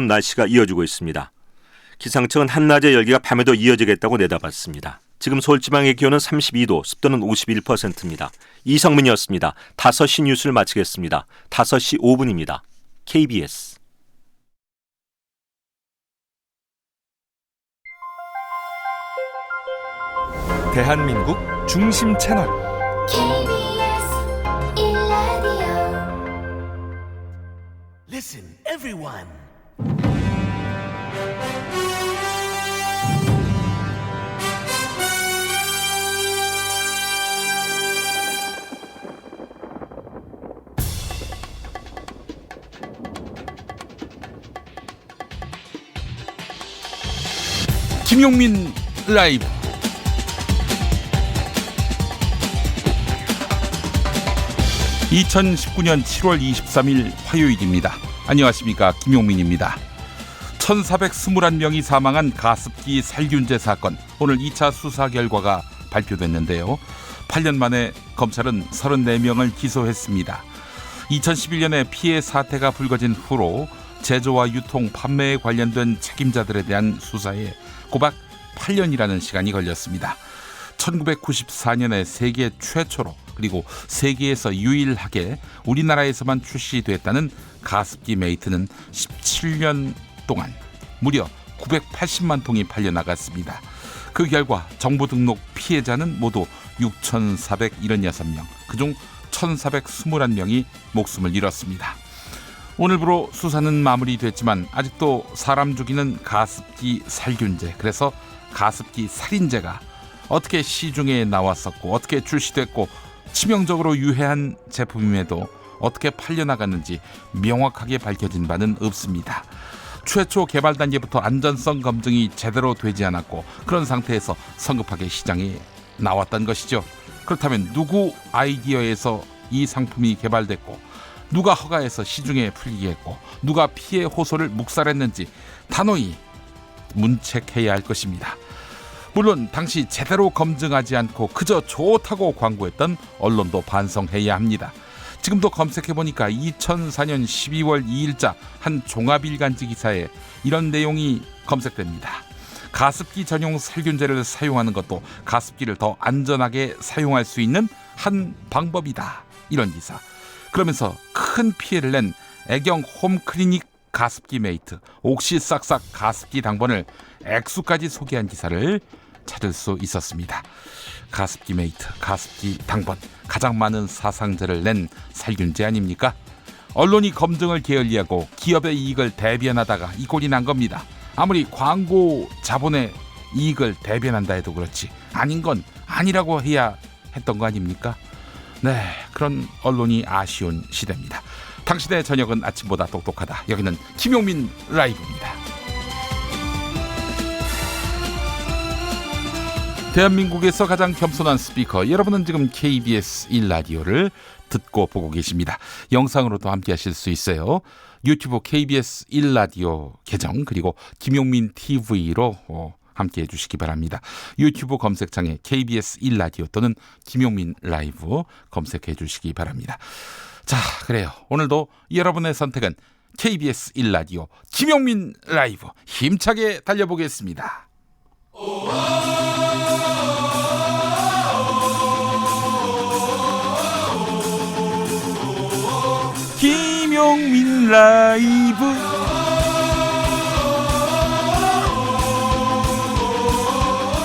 날씨가 이어지고 있습니다. 기상청은 한낮의 열기가 밤에도 이어지겠다고 내다봤습니다. 지금 서울지방의 기온은 32도, 습도는 51%입니다. 이성민이었습니다. 5시 뉴스를 마치겠습니다. 5시 5분입니다. KBS 대한민국 중심 채널 KBS 1라디오. Listen, everyone. 김용민 라이브. (2019년 7월 23일) 화요일입니다. 안녕하십니까, 김용민입니다. 1421명이 사망한 가습기 살균제 사건, 오늘 2차 수사 결과가 발표됐는데요. 8년 만에 검찰은 34명을 기소했습니다. 2011년에 피해 사태가 불거진 후로 제조와 유통, 판매에 관련된 책임자들에 대한 수사에 꼬박 8년이라는 시간이 걸렸습니다. 1994년에 세계 최초로, 그리고 세계에서 유일하게 우리나라에서만 출시됐다는 가습기 메이트는 17년 동안 무려 980만 통이 팔려나갔습니다. 그 결과 정부 등록 피해자는 모두 6,476명, 그중 1,421명이 목숨을 잃었습니다. 오늘부로 수사는 마무리됐지만 아직도 사람 죽이는 가습기 살균제, 그래서 가습기 살인제가 어떻게 시중에 나왔었고, 어떻게 출시됐고, 치명적으로 유해한 제품임에도 어떻게 팔려나갔는지 명확하게 밝혀진 바는 없습니다. 최초 개발 단계부터 안전성 검증이 제대로 되지 않았고, 그런 상태에서 성급하게 시장에 나왔던 것이죠. 그렇다면 누구 아이디어에서 이 상품이 개발됐고, 누가 허가해서 시중에 풀리게 했고, 누가 피해 호소를 묵살했는지 단호히 문책해야 할 것입니다. 물론 당시 제대로 검증하지 않고 그저 좋다고 광고했던 언론도 반성해야 합니다. 지금도 검색해보니까 2004년 12월 2일자 한 종합일간지 기사에 이런 내용이 검색됩니다. 가습기 전용 살균제를 사용하는 것도 가습기를 더 안전하게 사용할 수 있는 한 방법이다, 이런 기사. 그러면서 큰 피해를 낸 애경 홈클리닉 가습기 메이트, 옥시싹싹 가습기 당번을 액수까지 소개한 기사를 찾을 수 있었습니다. 가습기 메이트, 가습기 당번, 가장 많은 사상자를 낸 살균제 아닙니까? 언론이 검증을 게을리하고 기업의 이익을 대변하다가 이 꼴이 난 겁니다. 아무리 광고 자본의 이익을 대변한다 해도 그렇지, 아닌 건 아니라고 해야 했던 거 아닙니까? 네, 그런 언론이 아쉬운 시대입니다. 당신의 저녁은 아침보다 똑똑하다. 여기는 김용민 라이브입니다. 대한민국에서 가장 겸손한 스피커, 여러분은 지금 KBS 1라디오를 듣고 보고 계십니다. 영상으로도 함께 하실 수 있어요. 유튜브 KBS 1라디오 계정, 그리고 김용민 TV로 함께 해주시기 바랍니다. 유튜브 검색창에 KBS 1라디오 또는 김용민 라이브 검색해 주시기 바랍니다. 자, 그래요. 오늘도 여러분의 선택은 KBS 1라디오 김용민 라이브, 힘차게 달려보겠습니다. 김용민 라이브.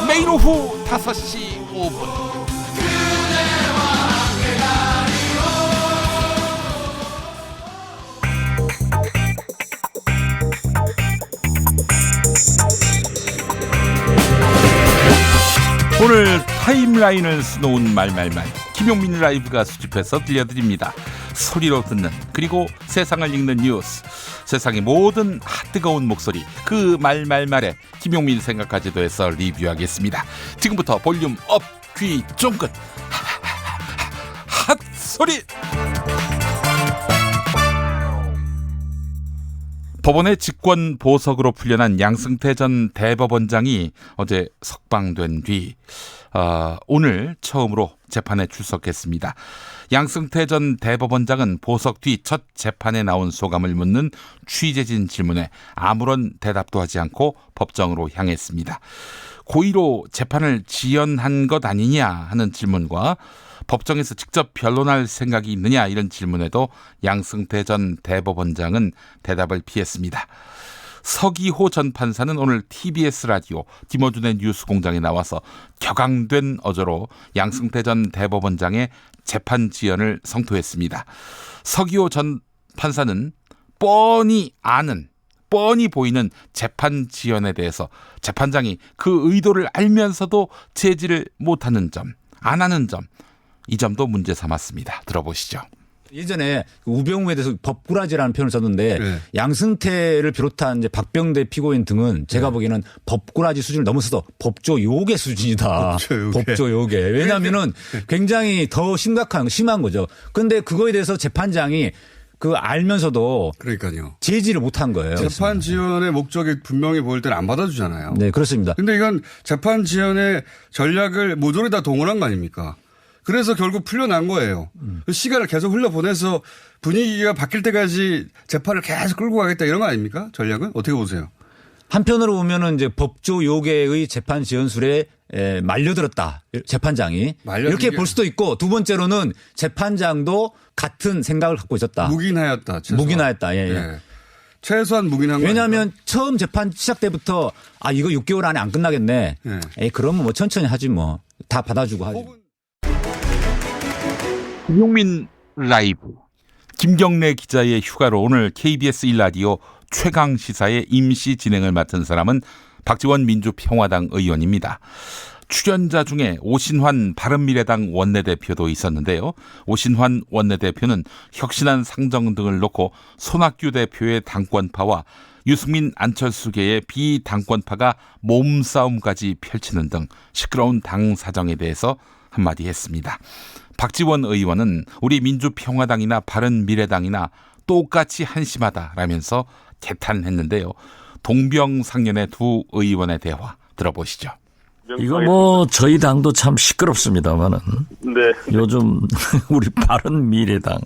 매일 오후 5시 5분 오늘 타임라인을 수놓은 말말말, 김용민 라이브가 수집해서 들려드립니다. 소리로 듣는, 그리고 세상을 읽는 뉴스, 세상의 모든 핫뜨거운 목소리, 그 말말말에 김용민 생각까지도 해서 리뷰하겠습니다. 지금부터 볼륨 업, 귀 쫑긋, 핫소리. 법원의 직권 보석으로 풀려난 양승태 전 대법원장이 어제 석방된 뒤 오늘 처음으로 재판에 출석했습니다. 양승태 전 대법원장은 보석 뒤 첫 재판에 나온 소감을 묻는 취재진 질문에 아무런 대답도 하지 않고 법정으로 향했습니다. 고의로 재판을 지연한 것 아니냐 하는 질문과 법정에서 직접 변론할 생각이 있느냐 이런 질문에도 양승태 전 대법원장은 대답을 피했습니다. 서기호 전 판사는 오늘 TBS 라디오 김어준의 뉴스공장에 나와서 격앙된 어조로 양승태 전 대법원장의 재판 지연을 성토했습니다. 서기호 전 판사는 뻔히 보이는 재판 지연에 대해서 재판장이 그 의도를 알면서도 제지를 못하는 점, 안 하는 점, 이 점도 문제 삼았습니다. 들어보시죠. 예전에 우병우에 대해서 법꾸라지라는 표현을 썼는데 네. 양승태를 비롯한 이제 박병대 피고인 등은 제가 보기에는 법꾸라지 수준을 넘어서서 법조 요괴 수준이다. 법조 요괴. 왜냐하면은 굉장히 더 심한 거죠. 그런데 그거에 대해서 재판장이 그 알면서도 그러니까요. 제지를 못한 거예요. 재판 지연의 목적이 분명히 보일 때는 안 받아주잖아요. 네, 그렇습니다. 근데 이건 재판 지연의 전략을 모조리 다 동원한 거 아닙니까? 그래서 결국 풀려난 거예요. 시간을 계속 흘려보내서 분위기가 바뀔 때까지 재판을 계속 끌고 가겠다 이런 거 아닙니까? 전략은? 어떻게 보세요? 한편으로 보면은 이제 법조 요괴의 재판 지연술에 말려들었다. 재판장이. 이렇게 볼 수도 있고 두 번째로는 재판장도 같은 생각을 갖고 있었다. 묵인하였다. 최소한. 묵인하였다. 예. 네. 최소한 묵인한 거. 왜냐하면 처음 재판 시작 때부터 이거 6개월 안에 안 끝나겠네. 네. 에이, 그러면 뭐 천천히 하지 뭐. 다 받아주고 하지. 김용민 라이브. 김경래 기자의 휴가로 오늘 KBS 1라디오 최강시사의 임시 진행을 맡은 사람은 박지원 민주평화당 의원입니다. 출연자 중에 오신환 바른미래당 원내대표도 있었는데요. 오신환 원내대표는 혁신안 상정 등을 놓고 손학규 대표의 당권파와 유승민 안철수계의 비당권파가 몸싸움까지 펼치는 등 시끄러운 당 사정에 대해서 한마디 했습니다. 박지원 의원은 우리 민주평화당이나 바른미래당이나 똑같이 한심하다라면서 개탄했는데요. 동병상련의 두 의원의 대화 들어보시죠. 이거 뭐 저희 당도 참 시끄럽습니다만은 네. 요즘 우리 바른미래당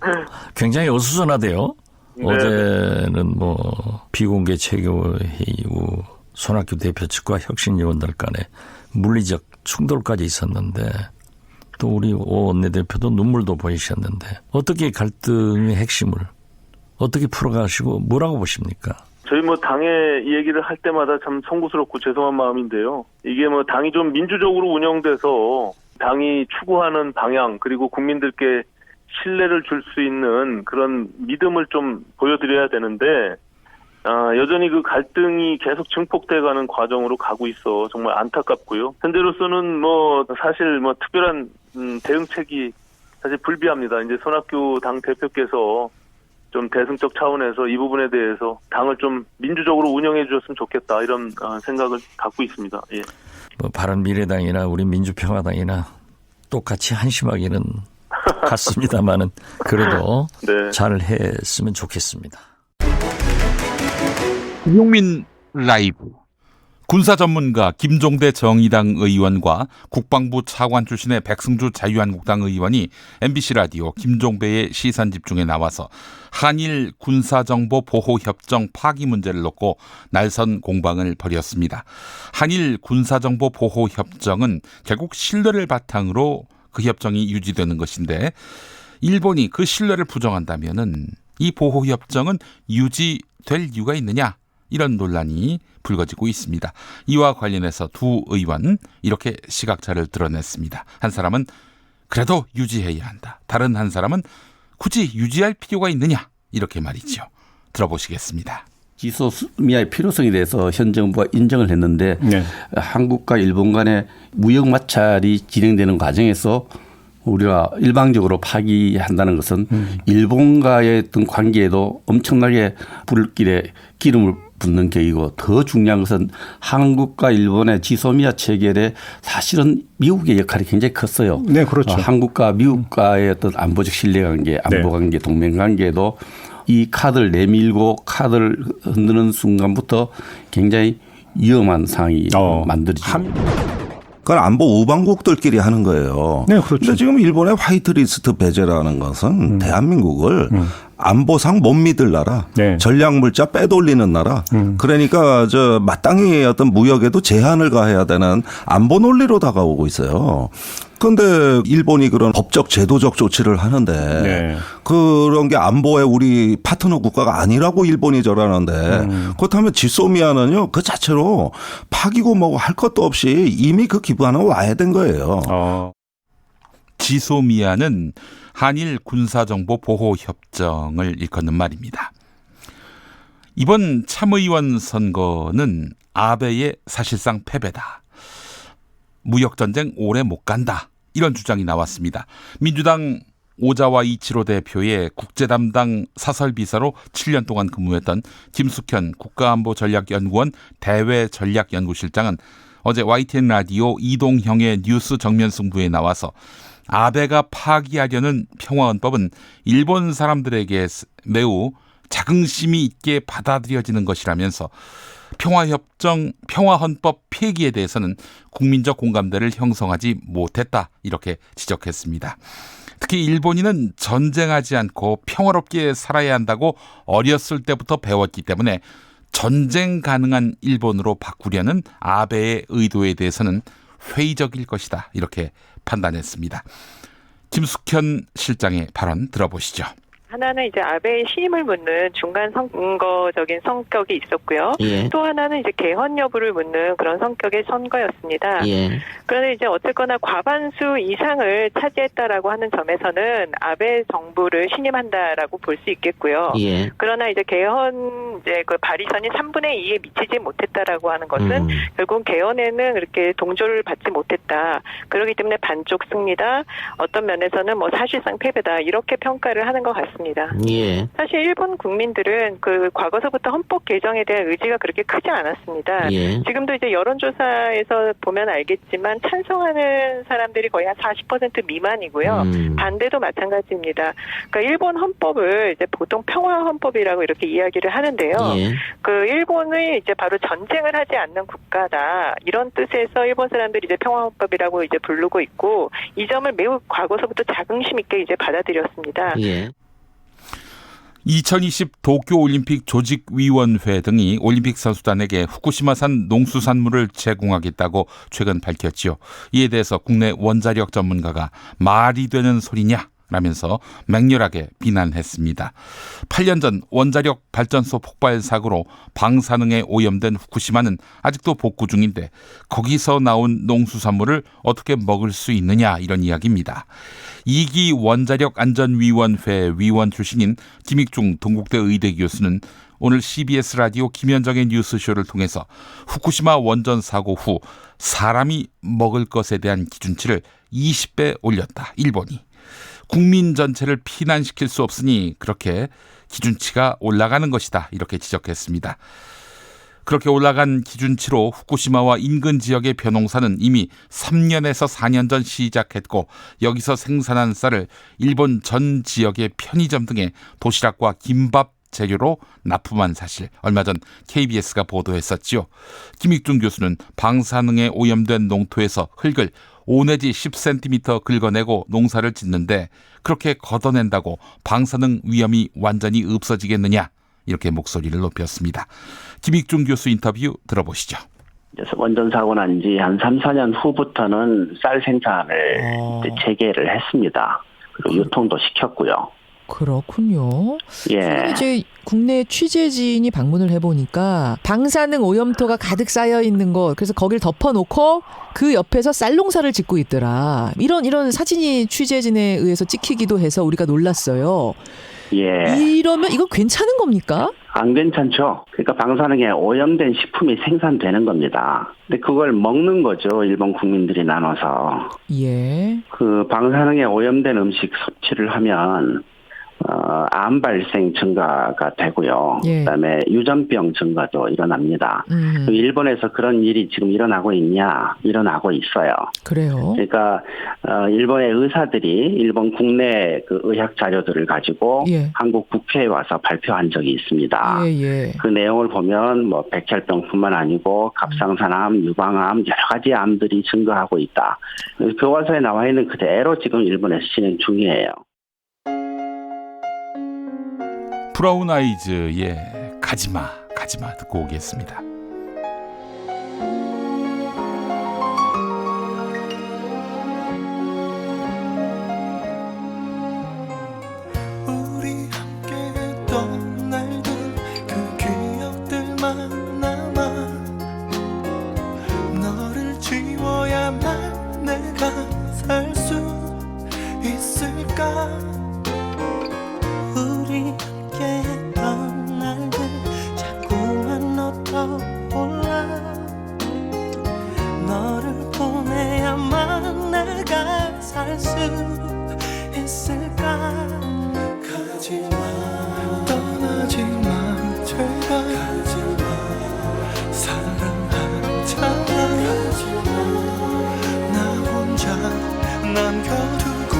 굉장히 어수선하대요. 네. 어제는 뭐 비공개 최고회의 후 손학규 대표 측과 혁신위원들 간에 물리적 충돌까지 있었는데 또 우리 오 원내대표도 눈물도 보이셨는데 어떻게 갈등의 핵심을 어떻게 풀어가시고 뭐라고 보십니까? 저희 뭐 당의 얘기를 할 때마다 참 송구스럽고 죄송한 마음인데요. 이게 뭐 당이 좀 민주적으로 운영돼서 당이 추구하는 방향 그리고 국민들께 신뢰를 줄 수 있는 그런 믿음을 좀 보여드려야 되는데 여전히 그 갈등이 계속 증폭돼가는 과정으로 가고 있어 정말 안타깝고요. 현재로서는 뭐 사실 뭐 특별한 대응책이 사실 불비합니다. 이제 손학규 당 대표께서 좀 대승적 차원에서 이 부분에 대해서 당을 좀 민주적으로 운영해 주셨으면 좋겠다 이런 생각을 갖고 있습니다. 예. 뭐 바른미래당이나 우리 민주평화당이나 똑같이 한심하기는 같습니다만은 그래도 네. 잘 했으면 좋겠습니다. 김용민 라이브. 군사 전문가 김종대 정의당 의원과 국방부 차관 출신의 백승주 자유한국당 의원이 MBC 라디오 김종배의 시선집중에 나와서 한일 군사정보보호협정 파기 문제를 놓고 날선 공방을 벌였습니다. 한일 군사정보보호협정은 결국 신뢰를 바탕으로 그 협정이 유지되는 것인데 일본이 그 신뢰를 부정한다면은 이 보호협정은 유지될 이유가 있느냐? 이런 논란이 불거지고 있습니다. 이와 관련해서 두 의원 이렇게 시각차를 드러냈습니다. 한 사람은 그래도 유지해야 한다. 다른 한 사람은 굳이 유지할 필요가 있느냐 이렇게 말이죠. 들어보시겠습니다. 지소미아의 필요성에 대해서 현 정부가 인정을 했는데 한국과 일본 간의 무역 마찰이 진행되는 과정에서 우리가 일방적으로 파기한다는 것은 일본과의 어떤 관계에도 엄청나게 불길에 기름을 붓는 격이고 더 중요한 것은 한국과 일본의 지소미아 체결에 사실은 미국의 역할이 굉장히 컸어요. 네, 그렇죠. 한국과 미국과의 어떤 안보적 신뢰관계, 안보관계, 동맹관계도 이 카드를 내밀고 카드를 흔드는 순간부터 굉장히 위험한 상황이 만들어지죠. 그건 안보 우방국들끼리 하는 거예요. 네, 그렇죠. 근데 지금 일본의 화이트리스트 배제라는 것은 대한민국을 안보상 못 믿을 나라, 네. 전략물자 빼돌리는 나라. 그러니까 마땅히 어떤 무역에도 제한을 가해야 되는 안보 논리로 다가오고 있어요. 그런데 일본이 그런 법적 제도적 조치를 하는데 네. 그런 게 안보의 우리 파트너 국가가 아니라고 일본이 저러는데 그렇다면 지소미아는요 그 자체로 파기고 뭐고 할 것도 없이 이미 그 기반은 와야 된 거예요. 지소미아는 한일 군사정보보호협정을 일컫는 말입니다. 이번 참의원 선거는 아베의 사실상 패배다. 무역전쟁 오래 못 간다. 이런 주장이 나왔습니다. 민주당 오자와 이치로 대표의 국제담당 사설비서로 7년 동안 근무했던 김숙현 국가안보전략연구원 대외전략연구실장은 어제 YTN 라디오 이동형의 뉴스 정면승부에 나와서 아베가 파기하려는 평화헌법은 일본 사람들에게 매우 자긍심이 있게 받아들여지는 것이라면서 평화헌법 폐기에 대해서는 국민적 공감대를 형성하지 못했다 이렇게 지적했습니다. 특히 일본인은 전쟁하지 않고 평화롭게 살아야 한다고 어렸을 때부터 배웠기 때문에 전쟁 가능한 일본으로 바꾸려는 아베의 의도에 대해서는 회의적일 것이다 이렇게 판단했습니다. 김숙현 실장의 발언 들어보시죠. 하나는 이제 아베의 신임을 묻는 중간 선거적인 성격이 있었고요. 예. 또 하나는 이제 개헌 여부를 묻는 그런 성격의 선거였습니다. 예. 그런데 이제 어쨌거나 과반수 이상을 차지했다라고 하는 점에서는 아베 정부를 신임한다라고 볼 수 있겠고요. 예. 그러나 이제 개헌 이제 그 발의선이 3분의 2에 미치지 못했다라고 하는 것은 결국 개헌에는 그렇게 동조를 받지 못했다. 그렇기 때문에 반쪽 승리다. 어떤 면에서는 뭐 사실상 패배다. 이렇게 평가를 하는 것 같습니다. 예. 사실 일본 국민들은 그 과거서부터 헌법 개정에 대한 의지가 그렇게 크지 않았습니다. 예. 지금도 이제 여론조사에서 보면 알겠지만 찬성하는 사람들이 거의 한 40% 미만이고요. 반대도 마찬가지입니다. 그러니까 일본 헌법을 이제 보통 평화 헌법이라고 이렇게 이야기를 하는데요. 예. 그 일본이 이제 바로 전쟁을 하지 않는 국가다 이런 뜻에서 일본 사람들이 이제 평화 헌법이라고 이제 부르고 있고 이 점을 매우 과거서부터 자긍심 있게 이제 받아들였습니다. 예. 2020 도쿄올림픽 조직위원회 등이 올림픽 선수단에게 후쿠시마산 농수산물을 제공하겠다고 최근 밝혔지요. 이에 대해서 국내 원자력 전문가가 말이 되는 소리냐? 라면서 맹렬하게 비난했습니다. 8년 전 원자력 발전소 폭발 사고로 방사능에 오염된 후쿠시마는 아직도 복구 중인데 거기서 나온 농수산물을 어떻게 먹을 수 있느냐 이런 이야기입니다. 2기 원자력안전위원회 위원 출신인 김익중 동국대 의대 교수는 오늘 CBS 라디오 김현정의 뉴스쇼를 통해서 후쿠시마 원전 사고 후 사람이 먹을 것에 대한 기준치를 20배 올렸다. 일본이. 국민 전체를 피난시킬 수 없으니 그렇게 기준치가 올라가는 것이다. 이렇게 지적했습니다. 그렇게 올라간 기준치로 후쿠시마와 인근 지역의 벼농사는 이미 3년에서 4년 전 시작했고 여기서 생산한 쌀을 일본 전 지역의 편의점 등의 도시락과 김밥 재료로 납품한 사실 얼마 전 KBS가 보도했었지요. 김익중 교수는 방사능에 오염된 농토에서 흙을 5 내지 10cm 긁어내고 농사를 짓는데 그렇게 걷어낸다고 방사능 위험이 완전히 없어지겠느냐 이렇게 목소리를 높였습니다. 김익중 교수 인터뷰 들어보시죠. 원전 사고 난 지 한 3, 4년 후부터는 쌀 생산을 이제 재개를 했습니다. 그리고 유통도 시켰고요. 그렇군요. 예. 이제 국내 취재진이 방문을 해보니까 방사능 오염토가 가득 쌓여 있는 거, 그래서 거길 덮어놓고 그 옆에서 쌀 농사를 짓고 있더라. 이런 사진이 취재진에 의해서 찍히기도 해서 우리가 놀랐어요. 예. 이러면 이건 괜찮은 겁니까? 안 괜찮죠. 그러니까 방사능에 오염된 식품이 생산되는 겁니다. 근데 그걸 먹는 거죠. 일본 국민들이 나눠서. 예. 그 방사능에 오염된 음식 섭취를 하면 암 발생 증가가 되고요. 예. 그다음에 유전병 증가도 일어납니다. 일본에서 그런 일이 지금 일어나고 있냐? 일어나고 있어요. 그래요. 그러니까 일본의 의사들이 일본 국내 그 의학 자료들을 가지고 예. 한국 국회에 와서 발표한 적이 있습니다. 예. 그 내용을 보면 뭐 백혈병뿐만 아니고 갑상선암, 유방암 여러 가지 암들이 증가하고 있다. 교과서에 나와 있는 그대로 지금 일본에서 진행 중이에요. 브라운 아이즈의 가지마 듣고 오겠습니다. 우리 함께했던 날들 그 기억들만 남아 너를 지워야만 내가 살 수 있을까 우리 함께했던 날들 자꾸만 너 떠올라 너를 보내야만 내가 살 수 있을까 가지마 떠나지마 제발 가지마 사랑하잖아 가지마 나 혼자 남겨두고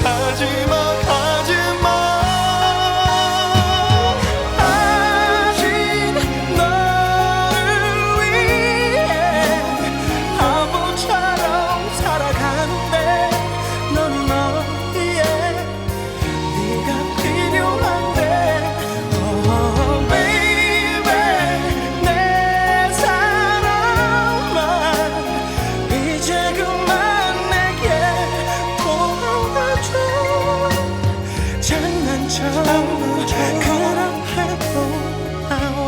가지마 아직 너를 위해 바보처럼 살아가는데 넌 어디에 네가 필요한데 Oh baby 내 사랑만 이제 그만 내게 돌아와줘 장난처럼 그럼 해도 나와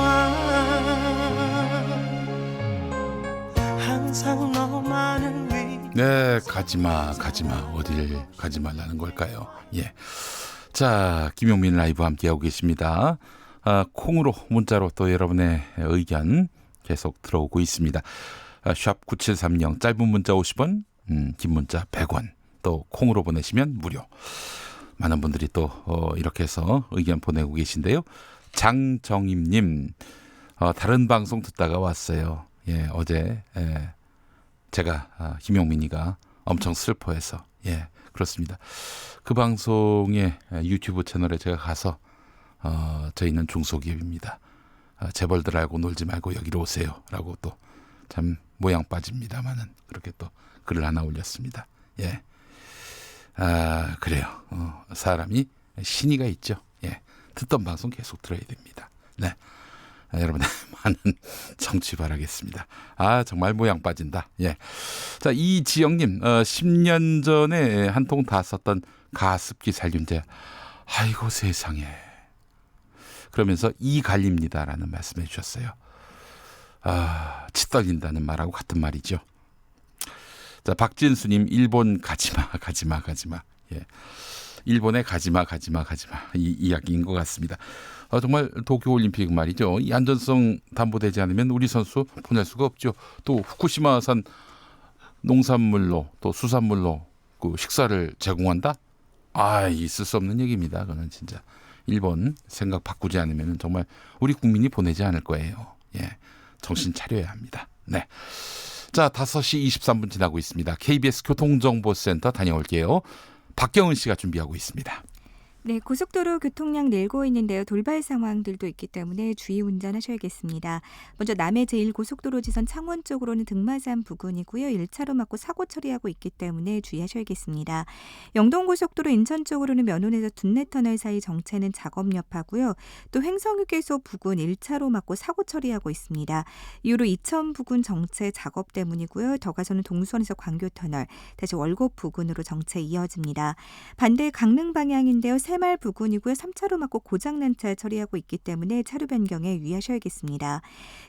항상 너만을 위해 네, 가지마 어딜 가지 말라는 걸까요? 예. 자, 김용민 라이브 함께하고 계십니다. 콩으로 문자로 또 여러분의 의견 계속 들어오고 있습니다. 샵 9730 짧은 문자 50원, 긴 문자 100원, 또 콩으로 보내시면 무료. 많은 분들이 또 이렇게 해서 의견 보내고 계신데요. 장정임님, 다른 방송 듣다가 왔어요. 예, 어제 제가 김용민이가 엄청 슬퍼해서 그렇습니다. 그 방송의 유튜브 채널에 제가 가서 저희는 중소기업입니다. 재벌들 알고 놀지 말고 여기로 오세요라고 또 참 모양 빠집니다만은 그렇게 또 글을 하나 올렸습니다. 예. 그래요. 사람이 신의가 있죠. 예. 듣던 방송 계속 들어야 됩니다. 네. 여러분의 많은 청취 바라겠습니다. 정말 모양 빠진다. 예. 자, 이지영님, 10년 전에 한 통 다 썼던 가습기 살균제. 아이고 세상에. 그러면서 이 갈립니다라는 말씀해 주셨어요. 치 떨린다는 말하고 같은 말이죠. 자, 박진수님, 일본 가지마. 예. 일본에 가지마. 이 이야기인 것 같습니다. 정말 도쿄올림픽 말이죠. 이 안전성 담보되지 않으면 우리 선수 보낼 수가 없죠. 또 후쿠시마산 농산물로 또 수산물로 그 식사를 제공한다? 있을 수 없는 얘기입니다. 그거는 진짜 일본 생각 바꾸지 않으면 정말 우리 국민이 보내지 않을 거예요. 예, 정신 차려야 합니다. 네. 자, 5시 23분 지나고 있습니다. KBS 교통정보센터 다녀올게요. 박경은 씨가 준비하고 있습니다. 네, 고속도로 교통량 늘고 있는데요. 돌발 상황들도 있기 때문에 주의 운전하셔야겠습니다. 먼저 남해 제1고속도로 지선 창원 쪽으로는 등마산 부근이고요. 1차로 막고 사고 처리하고 있기 때문에 주의하셔야겠습니다. 영동고속도로 인천 쪽으로는 면원에서 둔내터널 사이 정체는 작업 여파고요. 또 횡성휴게소 부근 1차로 막고 사고 처리하고 있습니다. 이후로 이천 부근 정체 작업 때문이고요. 더 가서는 동수원에서 광교터널, 다시 월곡 부근으로 정체 이어집니다. 반대 강릉 방향인데요. 새마을 부근이고요. 3차로 막고 고장난 차 처리하고 있기 때문에 차로 변경에 유의하셔야겠습니다.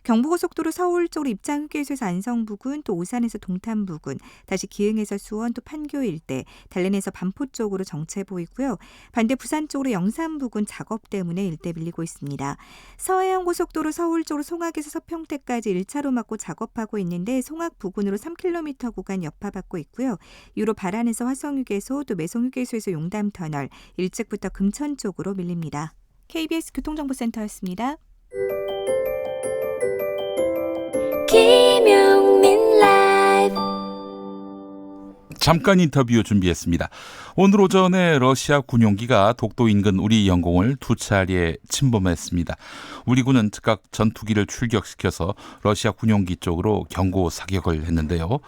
경부고속도로 서울 쪽으로 입장 휴게소에서 안성 부근, 또 오산에서 동탄 부근, 다시 기흥에서 수원, 또 판교 일대, 달래내서 반포 쪽으로 정체 보이고요. 반대 부산 쪽으로 영산 부근 작업 때문에 일대 밀리고 있습니다. 서해안고속도로 서울 쪽으로 송악에서 서평택까지 1차로 막고 작업하고 있는데 송악 부근으로 3km 구간 여파받고 있고요. 이후로 발안에서 화성휴게소, 또 매송휴게소에서 용담터널, 일찍부터 금천 쪽으로 밀립니다. KBS 교통정보센터였습니다. 김용민 라이브. 잠깐 인터뷰 준비했습니다. 오늘 오전에 러시아 군용기가 독도 인근 우리 영공을 2차례 침범했습니다. 우리 군은 즉각 전투기를 출격시켜서 러시아 군용기 쪽으로 경고 사격을 했는데요.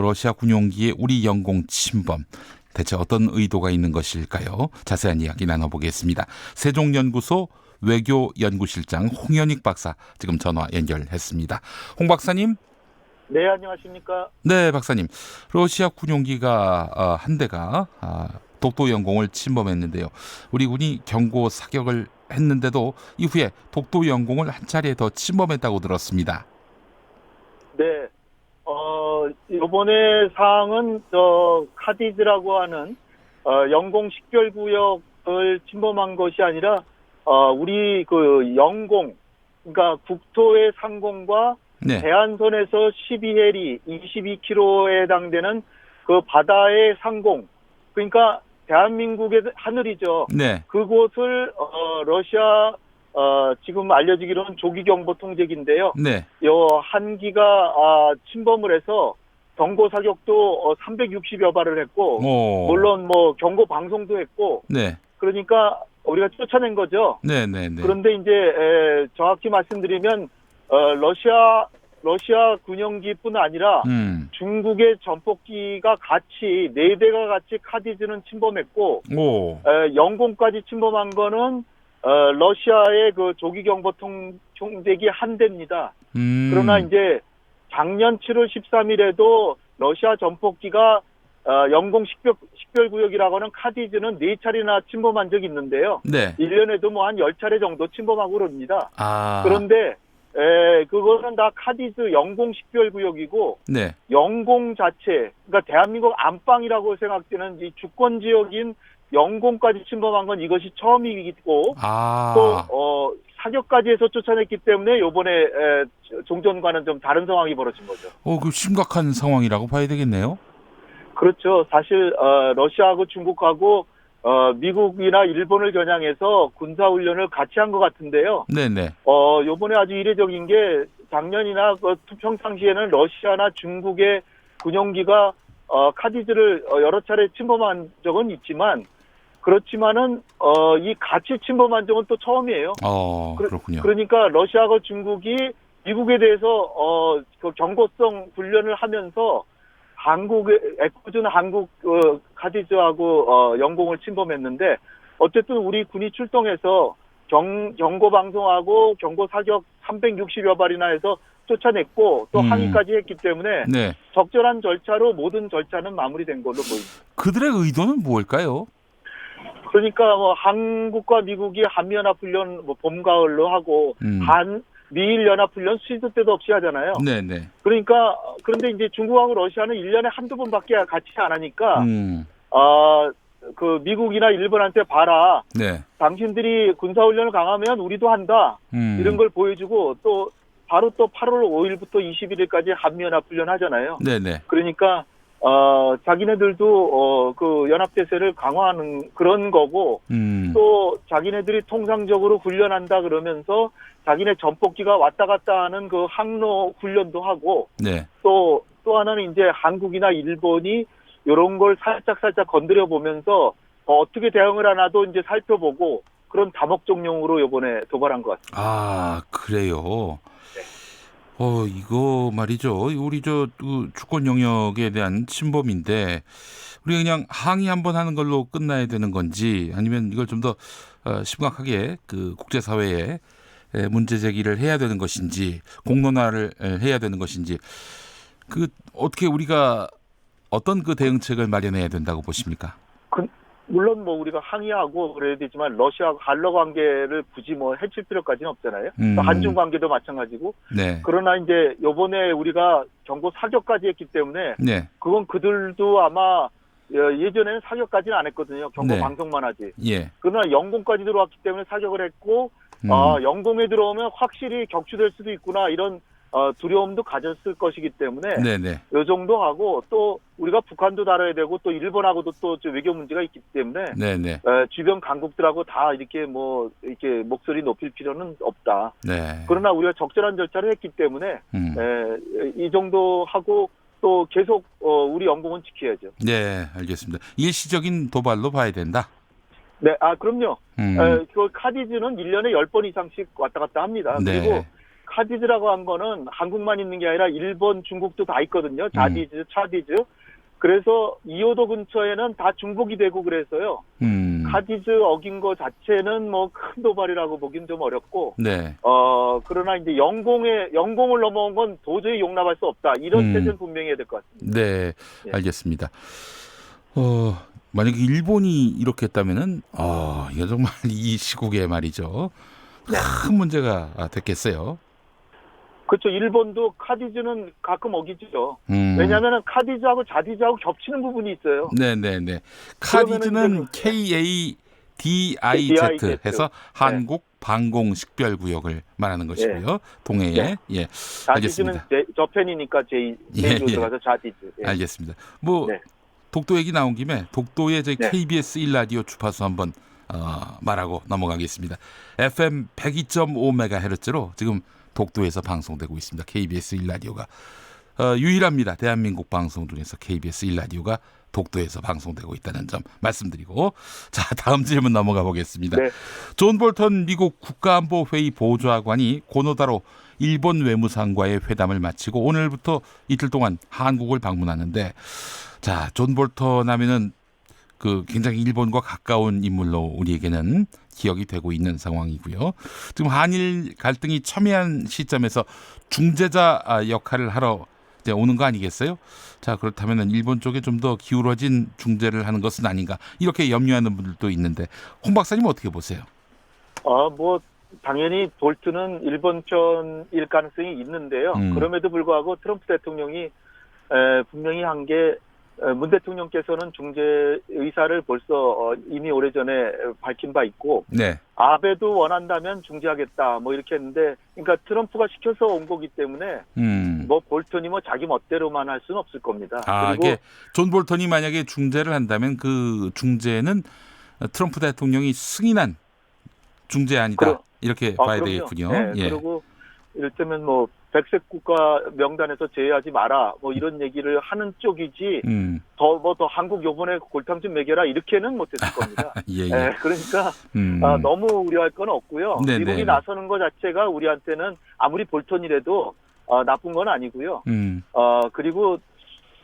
러시아 군용기의 우리 영공 침범, 대체 어떤 의도가 있는 것일까요? 자세한 이야기 나눠보겠습니다. 세종연구소 외교연구실장 홍현익 박사 지금 전화 연결했습니다. 홍 박사님. 네, 안녕하십니까? 네, 박사님. 러시아 군용기가 한 대가 독도 영공을 침범했는데요. 우리 군이 경고 사격을 했는데도 이후에 독도 영공을 한 차례 더 침범했다고 들었습니다. 네, 이번에 사항은 카디즈라고 하는 영공 식별구역을 침범한 것이 아니라 우리 그 영공, 그러니까 국토의 상공과 네. 대한선에서 12해리, 22km에 해당되는 그 바다의 상공, 그러니까 대한민국의 하늘이죠. 네. 그곳을 러시아 지금 알려지기로는 조기경보 통제기인데요. 네. 요 한 기가 침범을 해서 경고 사격도 360여 발을 했고, 물론 뭐 경고 방송도 했고, 네. 그러니까 우리가 쫓아낸 거죠. 네. 그런데 이제 정확히 말씀드리면 러시아 군용기뿐 아니라 중국의 전폭기가 같이 4대가 같이 카디즈는 침범했고, 영공까지 침범한 거는 러시아의 그 조기경보 통제기 한 대입니다. 그러나 이제 작년 7월 13일에도 러시아 전폭기가 영공 식별구역이라고 하는 카디즈는 4차례나 침범한 적이 있는데요. 네. 1년에도 뭐 한 10차례 정도 침범하고 그럽니다. 아. 그런데 그거는 다 카디즈 영공 식별구역이고, 네. 영공 자체, 그러니까 대한민국 안방이라고 생각되는 이 주권 지역인 영공까지 침범한 건 이것이 처음이고, 또 사격까지 해서 쫓아냈기 때문에 이번에 종전과는 좀 다른 상황이 벌어진 거죠. 그 심각한 상황이라고 봐야 되겠네요. 그렇죠. 사실 러시아하고 중국하고 미국이나 일본을 겨냥해서 군사훈련을 같이 한 것 같은데요. 네네. 요번에 아주 이례적인 게 작년이나 평상시에는 러시아나 중국의 군용기가 카디즈를 여러 차례 침범한 적은 있지만, 그렇지만은 이 같이 침범한 적은 또 처음이에요. 그렇군요. 그러니까 러시아하고 중국이 미국에 대해서 그 경고성 훈련을 하면서 애꿎은 한국 카디즈하고 영공을 침범했는데, 어쨌든 우리 군이 출동해서 경고 방송하고 경고 사격 360여 발이나 해서 쫓아냈고 또 항의까지 했기 때문에 네. 적절한 절차로 모든 절차는 마무리된 걸로 보입니다. 그들의 의도는 뭘까요? 그러니까 뭐 한국과 미국이 한미연합훈련 뭐 봄 가을로 하고 미일 연합훈련 시도 때도 없이 하잖아요. 네네. 그러니까 그런데 이제 중국하고 러시아는 1년에 한두 번밖에 같이 안 하니까 그 미국이나 일본한테 봐라. 네. 당신들이 군사훈련을 강하면 우리도 한다. 이런 걸 보여주고 또 바로 또 8월 5일부터 21일까지 한미연합훈련 하잖아요. 네네. 그러니까 자기네들도 그 연합대세를 강화하는 그런 거고, 또 자기네들이 통상적으로 훈련한다 그러면서 자기네 전폭기가 왔다 갔다 하는 그 항로 훈련도 하고, 네. 또 하나는 이제 한국이나 일본이 이런 걸 살짝 건드려 보면서 어떻게 대응을 하나도 이제 살펴보고 그런 다목적용으로 이번에 도발한 것 같습니다. 아, 그래요. 이거 말이죠. 우리 주권 영역에 대한 침범인데 우리가 그냥 항의 한번 하는 걸로 끝나야 되는 건지, 아니면 이걸 좀 더 심각하게 그 국제사회에 문제 제기를 해야 되는 것인지, 공론화를 해야 되는 것인지, 어떻게 우리가 어떤 그 대응책을 마련해야 된다고 보십니까? 물론 뭐 우리가 항의하고 그래야 되지만 러시아하고 한러 관계를 굳이 뭐 해칠 필요까지는 없잖아요. 또 한중 관계도 마찬가지고. 네. 그러나 이제 요번에 우리가 경고 사격까지 했기 때문에 네. 그건 그들도 아마 예전에는 사격까지는 안 했거든요. 경고 네. 방송만 하지. 예. 그러나 영공까지 들어왔기 때문에 사격을 했고 영공에 들어오면 확실히 격추될 수도 있구나 이런 두려움도 가졌을 것이기 때문에 네네. 요 정도 하고 또 우리가 북한도 다뤄야 되고 또 일본하고도 또 외교 문제가 있기 때문에 네네. 주변 강국들하고 다 이렇게 뭐 이렇게 목소리 높일 필요는 없다. 네. 그러나 우리가 적절한 절차를 했기 때문에 이 정도 하고 또 계속 우리 영공은 지켜야죠. 네, 알겠습니다. 일시적인 도발로 봐야 된다. 네, 그럼요. 그 카디즈는 1년에 10번 이상씩 왔다 갔다 합니다. 네. 그리고 카디즈라고 한 거는 한국만 있는 게 아니라 일본, 중국도 다 있거든요. 자디즈, 차디즈. 그래서 이호도 근처에는 다 중복이 되고 그래서요. 카디즈 어긴 거 자체는 뭐 큰 도발이라고 보긴 좀 어렵고. 네. 그러나 이제 영공을 넘어온 건 도저히 용납할 수 없다. 이런 태세는 분명히 해야 될 것 같습니다. 네, 알겠습니다. 만약에 일본이 이렇게 했다면은, 이거 정말 이 시국에 말이죠. 큰 문제가 됐겠어요. 그렇죠. 일본도 카디즈는 가끔 어기죠. 왜냐하면 카디즈하고 자디즈하고 겹치는 부분이 있어요. 네네네. 카디즈는 KADIZ 해서 한국 방공 식별구역을 말하는 것이고요. 동해에. 예. 자디즈는 알겠습니다. 저편이니까 제이로 들어가서 자디즈. 예. 알겠습니다. 뭐 독도 얘기 나온 김에 독도의 저희 KBS 1라디오 주파수 한번 말하고 넘어가겠습니다. FM 102.5MHz로 지금 독도에서 방송되고 있습니다. KBS 1라디오가 유일합니다. 대한민국 방송 중에서 KBS 1라디오가 독도에서 방송되고 있다는 점 말씀드리고, 자, 다음 질문 넘어가 보겠습니다. 존 볼턴 미국 국가안보회의 보좌관이 고노다로 일본 외무상과의 회담을 마치고 오늘부터 이틀 동안 한국을 방문하는데, 자, 존 볼턴 하면은 그 굉장히 일본과 가까운 인물로 우리에게는 기억이 되고 있는 상황이고요. 지금 한일 갈등이 첨예한 시점에서 중재자 역할을 하러 이제 오는 거 아니겠어요? 자, 그렇다면 일본 쪽에 좀 더 기울어진 중재를 하는 것은 아닌가, 이렇게 염려하는 분들도 있는데, 홍 박사님 어떻게 보세요? 뭐 당연히 볼트는 일본 편일 가능성이 있는데요. 그럼에도 불구하고 트럼프 대통령이 분명히 한 게, 문 대통령께서는 중재 의사를 벌써 이미 오래전에 밝힌 바 있고, 아베도 원한다면 중재하겠다 뭐 이렇게 했는데, 그러니까 트럼프가 시켜서 온 거기 때문에 뭐 볼턴이 뭐 자기 멋대로만 할 수는 없을 겁니다. 그리고 이게 존 볼턴이 만약에 중재를 한다면 그 중재는 트럼프 대통령이 승인한 중재안이다, 이렇게 봐야 그럼요. 되겠군요. 네, 예. 그리고 이를테면 뭐 백색 국가 명단에서 제외하지 마라 뭐 이런 얘기를 하는 쪽이지, 더 한국 요번에 골탕 좀 먹여라 이렇게는 못했을 겁니다. 예. 그러니까 너무 우려할 건 없고요. 미국이 나서는 것 자체가 우리한테는 아무리 볼턴이라도 나쁜 건 아니고요. 그리고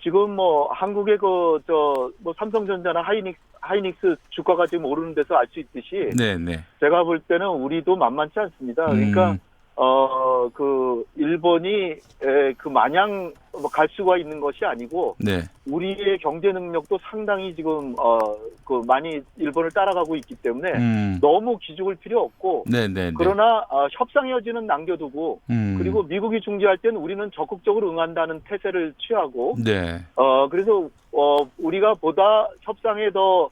지금 뭐 한국의 뭐 삼성전자나 하이닉스 주가가 지금 오르는 데서 알 수 있듯이, 제가 볼 때는 우리도 만만치 않습니다. 그러니까 그 일본이 그 마냥 갈 수가 있는 것이 아니고, 우리의 경제 능력도 상당히 지금 그 많이 일본을 따라가고 있기 때문에 너무 기죽을 필요 없고, 그러나 협상의 여지는 남겨두고, 그리고 미국이 중재할 때는 우리는 적극적으로 응한다는 태세를 취하고, 그래서 우리가 보다 협상에 더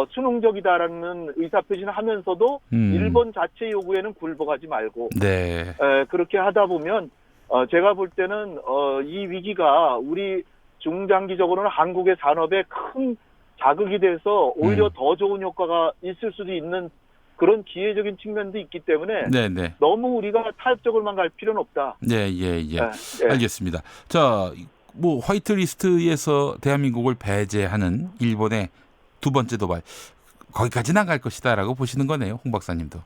수능적이다라는 의사표시를 하면서도 일본 자체 요구에는 굴복하지 말고, 그렇게 하다 보면 제가 볼 때는 이 위기가 우리 중장기적으로는 한국의 산업에 큰 자극이 돼서 오히려 더 좋은 효과가 있을 수도 있는 그런 기회적인 측면도 있기 때문에 너무 우리가 타협적으로만 갈 필요는 없다. 알겠습니다. 자, 뭐 화이트리스트에서 대한민국을 배제하는 일본의 두 번째 도발, 거기까지는 안 갈 것이다라고 보시는 거네요, 홍 박사님도.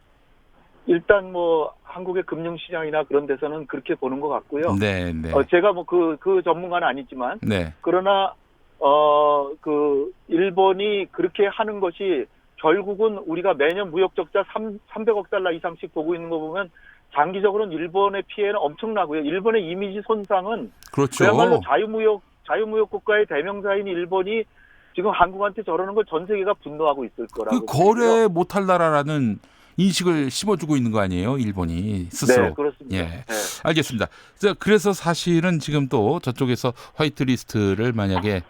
일단 뭐 한국의 금융시장이나 그런 데서는 그렇게 보는 것 같고요. 제가 뭐 그 전문가는 아니지만, 그러나 그 일본이 그렇게 하는 것이 결국은 우리가 매년 무역 적자 300억 달러 이상씩 보고 있는 거 보면 장기적으로는 일본의 피해는 엄청나고요. 일본의 이미지 손상은 그야말로 자유무역 국가의 대명사인 일본이 지금 한국한테 저러는 걸 전 세계가 분노하고 있을 거라고. 그 거래 못할 나라라는 인식을 심어주고 있는 거 아니에요, 일본이 스스로. 네, 그렇습니다. 예, 네. 알겠습니다. 자, 그래서 사실은 지금 또 저쪽에서 화이트리스트를 만약에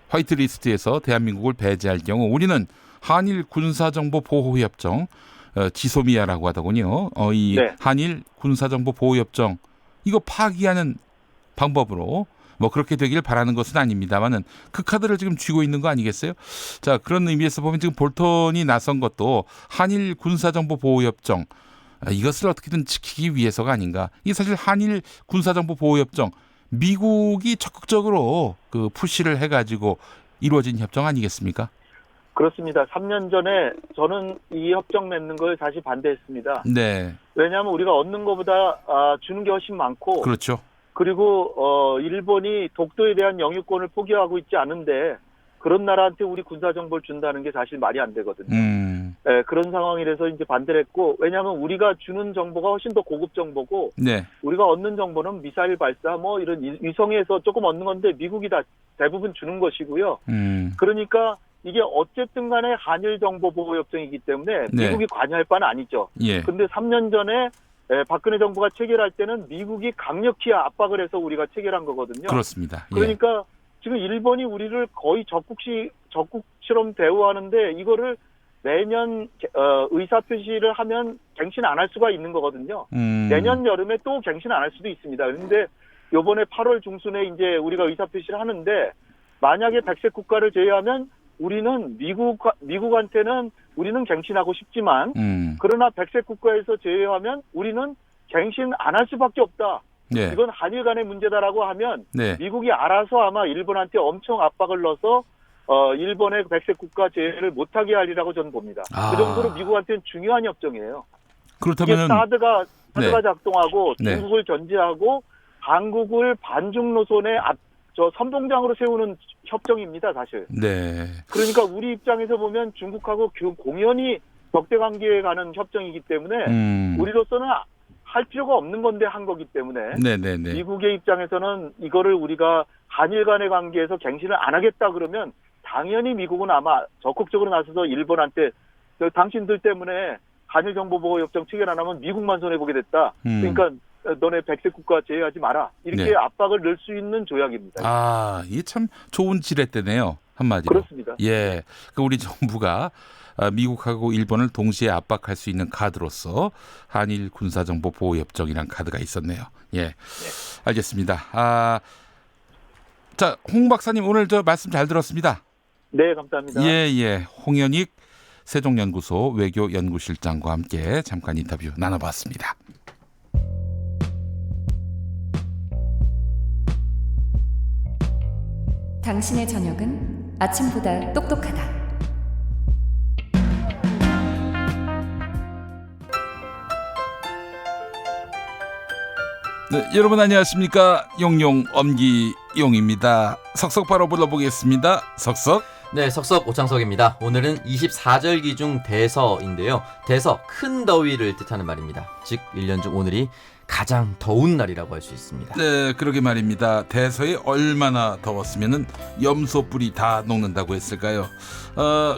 화이트리스트에서 대한민국을 배제할 경우 우리는 한일 군사정보보호협정 지소미아라고 하더군요. 이 네. 한일 군사정보보호협정 이거 파기하는 방법으로 뭐 그렇게 되길 바라는 것은 아닙니다만은 그 카드를 지금 쥐고 있는 거 아니겠어요? 자, 그런 의미에서 보면 지금 볼턴이 나선 것도 한일 군사정보보호협정 이것을 어떻게든 지키기 위해서가 아닌가. 이게 사실 한일 군사정보보호협정 미국이 적극적으로 그 푸시를 해가지고 이루어진 협정 아니겠습니까? 그렇습니다. 3년 전에 저는 이 협정 맺는 걸 다시 반대했습니다. 네. 왜냐하면 우리가 얻는 것보다 주는 게 훨씬 많고, 그렇죠. 그리고 일본이 독도에 대한 영유권을 포기하고 있지 않은데 그런 나라한테 우리 군사 정보를 준다는 게 사실 말이 안 되거든요. 네, 그런 상황이라서 이제 반대를 했고, 왜냐하면 우리가 주는 정보가 훨씬 더 고급 정보고, 네. 우리가 얻는 정보는 미사일 발사 뭐 이런 위성에서 조금 얻는 건데 미국이 다 대부분 주는 것이고요. 그러니까 이게 어쨌든 간에 한일 정보 보호 협정이기 때문에 네. 미국이 관여할 바는 아니죠. 예. 근데 3년 전에 박근혜 정부가 체결할 때는 미국이 강력히 압박을 해서 우리가 체결한 거거든요. 그렇습니다. 예. 그러니까 지금 일본이 우리를 거의 적국처럼 대우하는데 이거를 매년 의사표시를 하면 갱신 안 할 수가 있는 거거든요. 내년 여름에 또 갱신 안 할 수도 있습니다. 그런데 요번에 8월 중순에 이제 우리가 의사표시를 하는데 만약에 백색 국가를 제외하면 우리는 미국한테는 우리는 갱신하고 싶지만 그러나 백색 국가에서 제외하면 우리는 갱신 안 할 수밖에 없다. 네. 이건 한일 간의 문제다라고 하면 네. 미국이 알아서 아마 일본한테 엄청 압박을 넣어서 일본의 백색 국가 제외를 못하게 하리라고 저는 봅니다. 그 정도로 미국한테는 중요한 협정이에요. 그렇다면은 이게 사드가 네. 작동하고 네. 중국을 견제하고 한국을 반중 노선의 선봉장으로 세우는 협정입니다, 사실. 네. 그러니까 우리 입장에서 보면 중국하고 공연히 적대 관계에 가는 협정이기 때문에 우리로서는 할 필요가 없는 건데 한 거기 때문에 네네네. 미국의 입장에서는 이거를 우리가 한일 간의 관계에서 갱신을 안 하겠다 그러면 당연히 미국은 아마 적극적으로 나서서 일본한테 당신들 때문에 한일 정보보호협정 체결 안 하면 미국만 손해보게 됐다. 그러니까 너네 백색 국가 제외하지 마라. 이렇게 네. 압박을 넣을 수 있는 조약입니다. 이게 참 좋은 지렛대네요. 한마디로. 그렇습니다. 예. 그 우리 정부가 미국하고 일본을 동시에 압박할 수 있는 카드로서 한일 군사정보보호협정이라는 카드가 있었네요. 예. 네. 알겠습니다. 자, 홍 박사님 오늘 저 말씀 잘 들었습니다. 네, 감사합니다. 예. 홍현익 세종연구소 외교연구실장과 함께 잠깐 인터뷰 나눠봤습니다. 당신의 저녁은 아침보다 똑똑하다. 네, 여러분 안녕하십니까? 용용 엄기용입니다. 석석 바로 불러보겠습니다. 석석. 네, 석석 오창석입니다. 오늘은 24절기 중 대서인데요. 대서, 큰 더위를 뜻하는 말입니다. 즉 1년 중 오늘이 가장 더운 날이라고 할 수 있습니다. 네, 그러게 말입니다. 대서에 얼마나 더웠으면은 염소 뿔이 다 녹는다고 했을까요?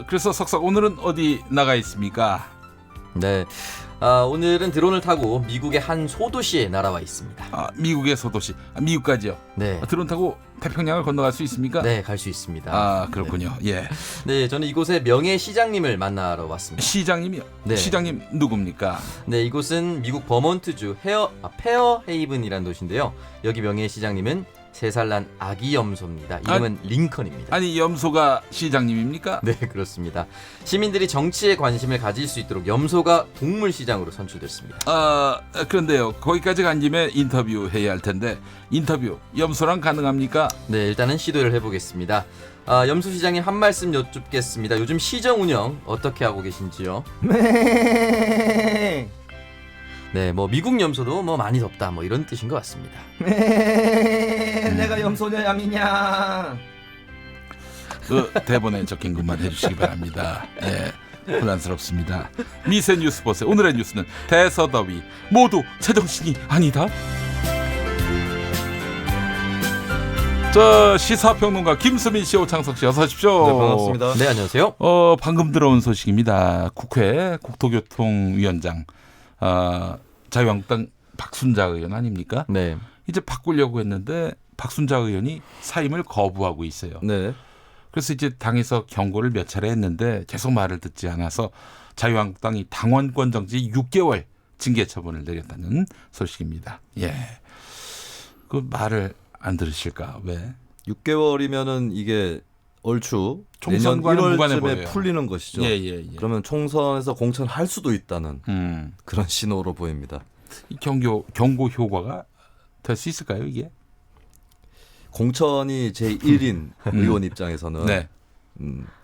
그래서 석석 오늘은 어디 나가 있습니까? 네, 오늘은 드론을 타고 미국의 한 소도시에 날아와 있습니다. 미국의 소도시, 미국까지요? 네. 드론 타고 태평양을 건너갈 수 있습니까? 네, 갈 수 있습니다. 그렇군요. 네. 예. 네, 저는 이곳의 명예 시장님을 만나러 왔습니다. 시장님이요? 네. 시장님 누굽니까? 네, 이곳은 미국 버몬트주 페어헤이븐이라는 도시인데요. 여기 명예 시장님은 3살 난 아기 염소입니다. 이름은 링컨입니다. 아니, 염소가 시장님입니까? 네, 그렇습니다. 시민들이 정치에 관심을 가질 수 있도록 염소가 동물 시장으로 선출됐습니다. 그런데요, 거기까지 간 김에 인터뷰해야 할 텐데 인터뷰 염소랑 가능합니까? 네, 일단은 시도를 해보겠습니다. 염소 시장님 한 말씀 여쭙겠습니다. 요즘 시정 운영 어떻게 하고 계신지요? 네, 뭐 미국 염소도 뭐 많이 덥다 뭐 이런 뜻인 것 같습니다. 내가 염소냐 양이냐? 그 대본에 적힌 것만 해주시기 바랍니다. 예, 혼란스럽습니다. 미세 뉴스 보세요. 오늘의 뉴스는 대서더위 모두 제정신이 아니다. 자, 시사평론가 김수민 씨, 오창석 씨 어서 오십시오. 네, 반갑습니다. 네, 안녕하세요. 방금 들어온 소식입니다. 국회 국토교통위원장 자유한국당 박순자 의원 아닙니까? 네. 이제 바꾸려고 했는데 박순자 의원이 사임을 거부하고 있어요. 네. 그래서 이제 당에서 경고를 몇 차례 했는데 계속 말을 듣지 않아서 자유한국당이 당원권 정지 6개월 징계 처분을 내렸다는 소식입니다. 예. 그 말을 안 들으실까? 왜? 6개월이면은 이게 얼추 내년 총선과는 무관해 1월쯤에 보여요. 풀리는 것이죠. 예. 그러면 총선에서 공천할 수도 있다는 그런 신호로 보입니다. 이 경고 효과가 될 수 있을까요, 이게? 공천이 제1인 의원 입장에서는 네.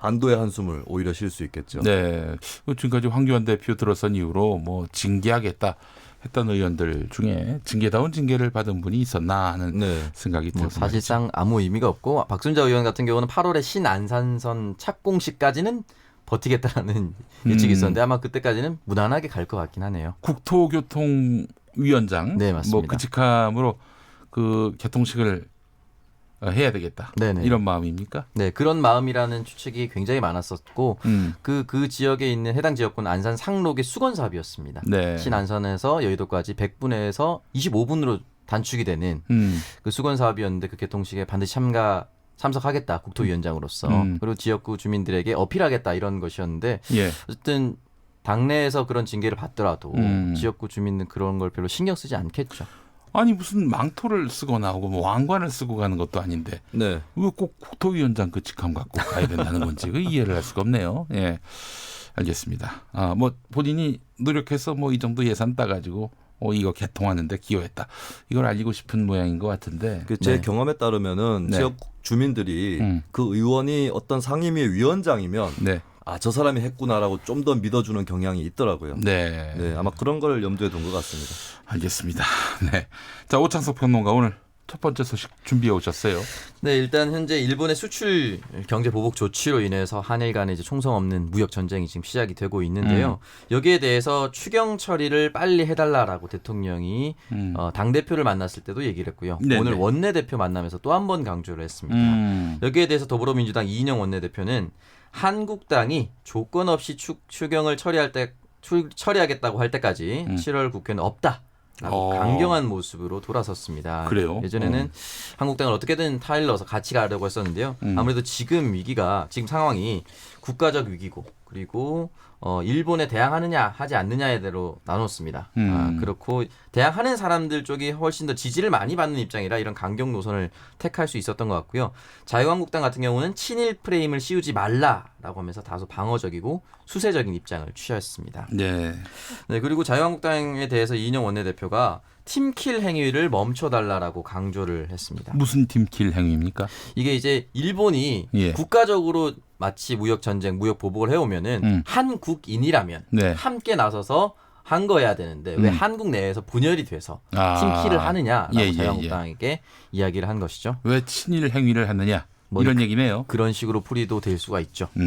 안도의 한숨을 오히려 쉴 수 있겠죠. 네. 지금까지 황교안 대표 들어선 이후로 뭐 징계하겠다 했던 의원들 중에 징계다운 징계를 받은 분이 있었나 하는 생각이 들어요. 사실상 아무 의미가 없고 박순자 의원 같은 경우는 8월에 신안산선 착공식까지는 버티겠다라는 예측이 있었는데 아마 그때까지는 무난하게 갈 것 같긴 하네요. 국토교통위원장 네, 맞습니다. 뭐 그 직함으로 그 개통식을 해야 되겠다. 네네. 이런 마음입니까? 네, 그런 마음이라는 추측이 굉장히 많았었고 그 지역에 있는 해당 지역군 안산 상록의 수건 사업이었습니다. 네. 신안산에서 여의도까지 100분에서 25분으로 단축이 되는 그 수건 사업이었는데 그 개통식에 반드시 참석하겠다 국토위원장으로서 그리고 지역구 주민들에게 어필하겠다 이런 것이었는데 예. 어쨌든 당내에서 그런 징계를 받더라도 지역구 주민은 그런 걸 별로 신경 쓰지 않겠죠. 아니 무슨 망토를 쓰거나 하고 뭐 왕관을 쓰고 가는 것도 아닌데 네. 왜 꼭 국토위원장 그 직함 갖고 가야 된다는 건지 그 이해를 할 수가 없네요. 예, 알겠습니다. 뭐 본인이 노력해서 뭐 이 정도 예산 따가지고 이거 개통하는데 기여했다. 이걸 알리고 싶은 모양인 것 같은데. 제 경험에 따르면은 지역 주민들이 그 의원이 어떤 상임위 위원장이면 저 사람이 했구나라고 좀 더 믿어주는 경향이 있더라고요. 네, 아마 그런 걸 염두에 둔 것 같습니다. 알겠습니다. 네, 자 오창석 평론가 오늘 첫 번째 소식 준비해 오셨어요. 네, 일단 현재 일본의 수출 경제 보복 조치로 인해서 한일 간에 이제 총성 없는 무역 전쟁이 지금 시작이 되고 있는데요. 여기에 대해서 추경 처리를 빨리 해달라라고 대통령이 당 대표를 만났을 때도 얘기를 했고요. 네네. 오늘 원내 대표 만나면서 또 한 번 강조를 했습니다. 여기에 대해서 더불어민주당 이인영 원내 대표는 한국당이 조건 없이 추경을 처리하겠다고 할 때까지 7월 국회는 없다. 라고 강경한 모습으로 돌아섰습니다. 그래요? 예전에는 한국당을 어떻게든 타일러서 같이 가려고 했었는데요. 아무래도 지금 상황이 국가적 위기고 그리고 일본에 대항하느냐 하지 않느냐에 대로 나눴습니다. 그렇고 대항하는 사람들 쪽이 훨씬 더 지지를 많이 받는 입장이라 이런 강경 노선을 택할 수 있었던 것 같고요. 자유한국당 같은 경우는 친일 프레임을 씌우지 말라라고 하면서 다소 방어적이고 수세적인 입장을 취했습니다. 네. 그리고 자유한국당에 대해서 이인영 원내대표가 팀킬 행위를 멈춰달라라고 강조를 했습니다. 무슨 팀킬 행위입니까? 이게 이제 일본이 국가적으로 마치 무역 전쟁, 무역 보복을 해오면은 한국인이라면 함께 나서서 한 거여야 되는데 왜 한국 내에서 분열이 돼서 팀킬을 하느냐라고 자유한국당에게 이야기를 한 것이죠. 왜 친일 행위를 하느냐? 이런 얘기네요. 그런 식으로 풀이도 될 수가 있죠. 네,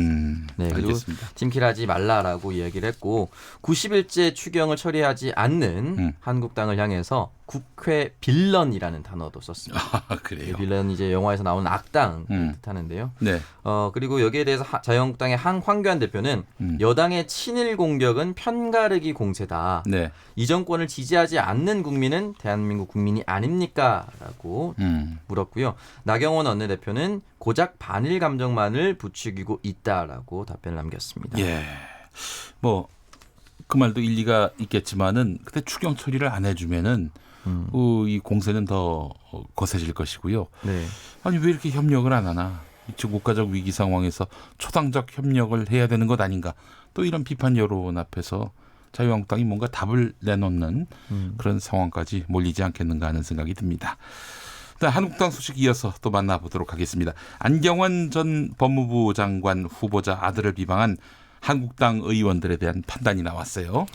그리고 알겠습니다. 팀킬하지 말라라고 이야기를 했고 90일째 추경을 처리하지 않는 한국당을 향해서 국회 빌런이라는 단어도 썼습니다. 그래요? 빌런이 이제 영화에서 나오는 악당 뜻하는데요. 네. 그리고 여기에 대해서 자유한국당의 황교안 대표는 여당의 친일 공격은 편가르기 공세다. 이 정권을 지지하지 않는 국민은 대한민국 국민이 아닙니까?라고 물었고요. 나경원 원내대표는 고작 반일 감정만을 부추기고 있다라고 답변을 남겼습니다. 예. 뭐 그 말도 일리가 있겠지만은 그때 추경 처리를 안 해주면은 이 공세는 더 거세질 것이고요. 아니 왜 이렇게 협력을 안 하나? 이쪽 국가적 위기 상황에서 초당적 협력을 해야 되는 것 아닌가? 또 이런 비판 여론 앞에서 자유한국당이 뭔가 답을 내놓는 그런 상황까지 몰리지 않겠는가 하는 생각이 듭니다. 한국당 소식 이어서 또 만나보도록 하겠습니다. 안경원 전 법무부 장관 후보자 아들을 비방한 한국당 의원들에 대한 판단이 나왔어요.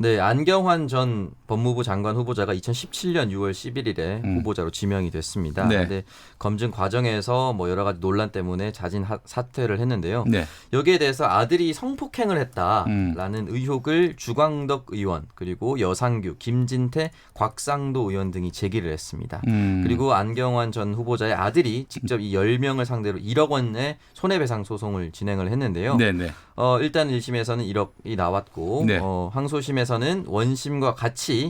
네, 안경환 전 법무부 장관 후보자가 2017년 6월 11일에 후보자로 지명이 됐습니다. 네. 근데 검증 과정에서 뭐 여러 가지 논란 때문에 자진 사퇴를 했는데요. 네. 여기에 대해서 아들이 성폭행을 했다라는 의혹을 주광덕 의원 그리고 여상규, 김진태, 곽상도 의원 등이 제기를 했습니다. 그리고 안경환 전 후보자의 아들이 직접 이 10명을 상대로 1억 원의 손해배상 소송을 진행을 했는데요. 네네. 일단 1심에서는 1억이 나왔고 네. 항소심에서는 원심과 같이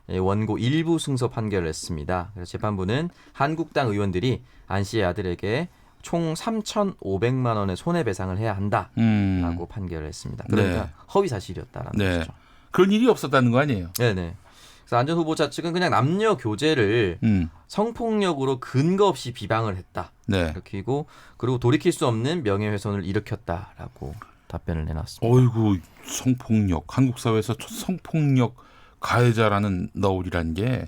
원고 일부 승소 판결을 했습니다. 그래서 재판부는 한국당 의원들이 안 씨의 아들에게 총 3,500만 원의 손해배상을 해야 한다라고 판결을 했습니다. 그러니까 네. 허위 사실이었다라는 네. 것이죠. 그런 일이 없었다는 거 아니에요? 네네. 그래서 안 전 후보자 측은 그냥 남녀 교제를 성폭력으로 근거 없이 비방을 했다. 네. 그리고 돌이킬 수 없는 명예훼손을 일으켰다라고 답변을 내놨습니다. 어이구, 성폭력, 한국 사회에서 성폭력 가해자라는 너울이라는 게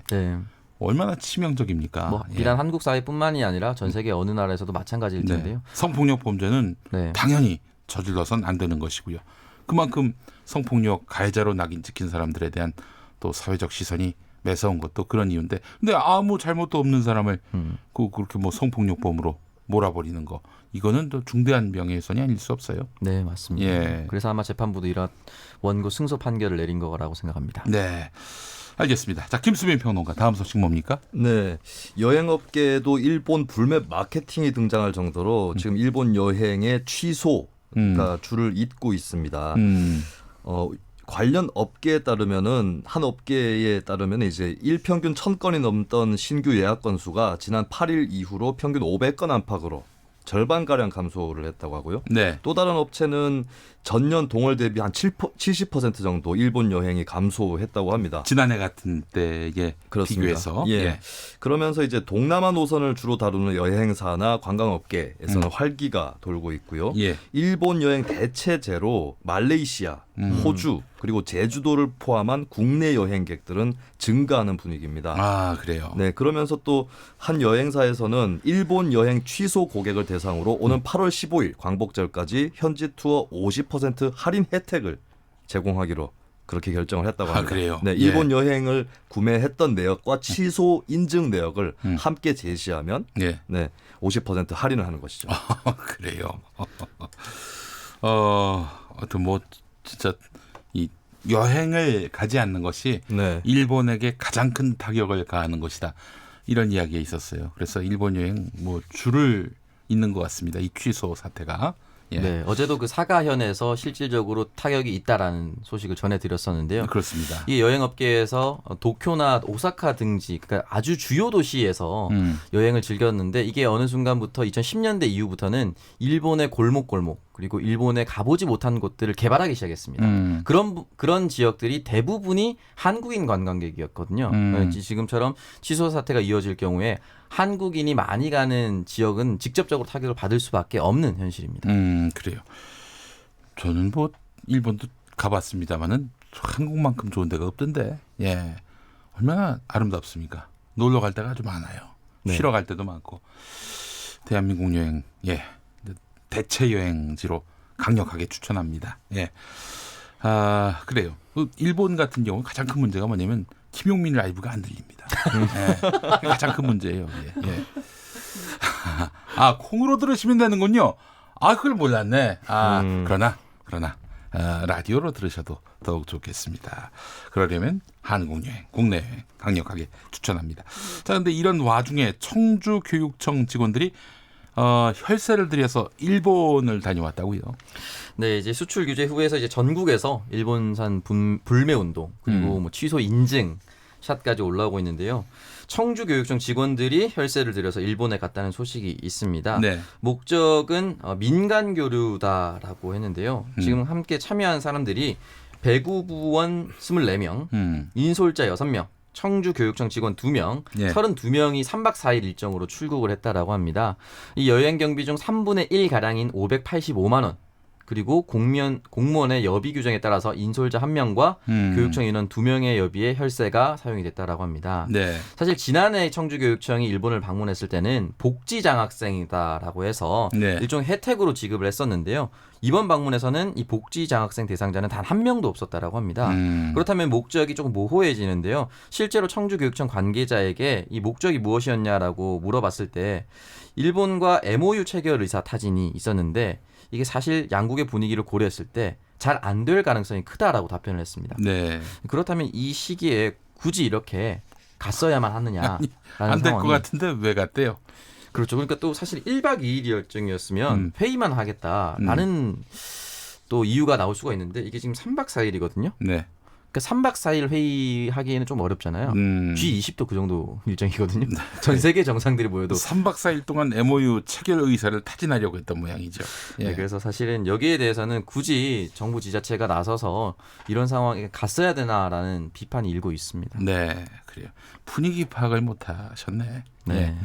얼마나 치명적입니까? 뭐 비단 한국 사회뿐만이 아니라 전 세계 어느 나라에서도 마찬가지일 텐데요. 성폭력 범죄는 당연히 저질러선 안 되는 것이고요. 그만큼 성폭력 가해자로 낙인 찍힌 사람들에 대한 또 사회적 시선이 매서운 것도 그런 이유인데, 근데 아무 잘못도 없는 사람을 그렇게 뭐 성폭력범으로 몰아버리는 거, 이거는 또 중대한 명예훼손이 아닐 수 없어요. 네, 맞습니다. 예. 그래서 아마 재판부도 이런 원고 승소 판결을 내린 거라고 생각합니다. 네, 알겠습니다. 자, 김수민 평론가, 다음 소식 뭡니까? 네, 여행업계에도 일본 불매 마케팅이 등장할 정도로 지금 일본 여행의 취소가 줄을 잇고 있습니다. 관련 업계에 따르면은 한 업계에 따르면 이제 일평균 1,000건이 넘던 신규 예약 건수가 지난 8일 이후로 평균 500건 안팎으로 절반가량 감소를 했다고 하고요. 네. 또 다른 업체는 전년 동월 대비 한 70% 정도 일본 여행이 감소했다고 합니다. 지난해 같은 때에 그렇습니다. 비교해서. 예. 그러면서 이제 동남아 노선을 주로 다루는 여행사나 관광업계에서는 활기가 돌고 있고요. 예. 일본 여행 대체제로 말레이시아, 호주 그리고 제주도를 포함한 국내 여행객들은 증가하는 분위기입니다. 아, 그래요? 네, 그러면서 또 한 여행사에서는 일본 여행 취소 고객을 대상으로 오는 8월 15일 광복절까지 현지 투어 50% 할인 혜택을 제공하기로 그렇게 결정을 했다고 합니다. 아, 그래요? 네, 일본 여행을 구매했던 내역과 취소 인증 내역을 함께 제시하면 네, 50% 할인을 하는 것이죠. 그래요. 하여튼 뭐 진짜 이 여행을 가지 않는 것이 일본에게 가장 큰 타격을 가하는 것이다. 이런 이야기가 있었어요. 그래서 일본 여행 뭐 줄을 잇는 것 같습니다. 이 취소 사태가. 예. 네, 어제도 그 사가현에서 실질적으로 타격이 있다라는 소식을 전해드렸었는데요. 그렇습니다. 이 여행업계에서 도쿄나 오사카 등지, 그러니까 아주 주요 도시에서 여행을 즐겼는데 이게 어느 순간부터 2010년대 이후부터는 일본의 골목골목 그리고 일본에 가보지 못한 곳들을 개발하기 시작했습니다. 그런 지역들이 대부분이 한국인 관광객이었거든요. 지금처럼 취소 사태가 이어질 경우에 한국인이 많이 가는 지역은 직접적으로 타격을 받을 수밖에 없는 현실입니다. 그래요. 저는 뭐 일본도 가봤습니다만은 한국만큼 좋은 데가 없던데. 예, 얼마나 아름답습니까? 놀러 갈 데가 아주 많아요. 쉬러 갈 때도 많고. 대한민국 여행, 대체 여행지로 강력하게 추천합니다. 예. 아, 그래요. 일본 같은 경우 가장 큰 문제가 뭐냐면 김용민 라이브가 안 들립니다. 예. 가장 큰 문제예요. 예. 아, 콩으로 들으시면 되는군요. 아, 그걸 몰랐네. 아, 그러나 라디오로 들으셔도 더욱 좋겠습니다. 그러려면 한국 여행, 국내 여행 강력하게 추천합니다. 자, 근데 이런 와중에 청주교육청 직원들이 혈세를 들여서 일본을 다녀왔다고요. 네, 이제 수출 규제 후에서 이제 전국에서 일본산 불매 운동 그리고 뭐 취소 인증 샷까지 올라오고 있는데요. 청주교육청 직원들이 혈세를 들여서 일본에 갔다는 소식이 있습니다. 네. 목적은 민간 교류다라고 했는데요. 지금 함께 참여한 사람들이 배구부원 24명, 인솔자 6명, 청주교육청 직원 2명, 32명이 3박 4일 일정으로 출국을 했다라고 합니다. 이 여행 경비 중 3분의 1가량인 585만 원. 그리고 공무원의 여비 규정에 따라서 인솔자 1명과 교육청 인원 2명의 여비에 혈세가 사용이 됐다라고 합니다. 네. 사실 지난해 청주교육청이 일본을 방문했을 때는 복지 장학생이다라고 해서 일종의 혜택으로 지급을 했었는데요. 이번 방문에서는 이 복지 장학생 대상자는 단 한 명도 없었다라고 합니다. 그렇다면 목적이 조금 모호해지는데요. 실제로 청주교육청 관계자에게 이 목적이 무엇이었냐라고 물어봤을 때 일본과 MOU 체결 의사 타진이 있었는데 이게 사실 양국의 분위기를 고려했을 때 잘 안 될 가능성이 크다라고 답변을 했습니다. 네. 그렇다면 이 시기에 굳이 이렇게 갔어야만 하느냐? 안 될 것 같은데 왜 갔대요? 그렇죠. 그러니까 또 사실 1박 2일 일정이었으면 회의만 하겠다라는 또 이유가 나올 수가 있는데 이게 지금 3박 4일이거든요. 네. 그러니까 3박 4일 회의하기에는 좀 어렵잖아요. G20도 그 정도 일정이거든요. 전 세계 정상들이 모여도 3박 4일 동안 MOU 체결 의사를 타진하려고 했던 모양이죠. 예. 네, 그래서 사실은 여기에 대해서는 굳이 정부 지자체가 나서서 이런 상황에 갔어야 되나라는 비판이 일고 있습니다. 네, 그래요. 분위기 파악을 못 하셨네. 네.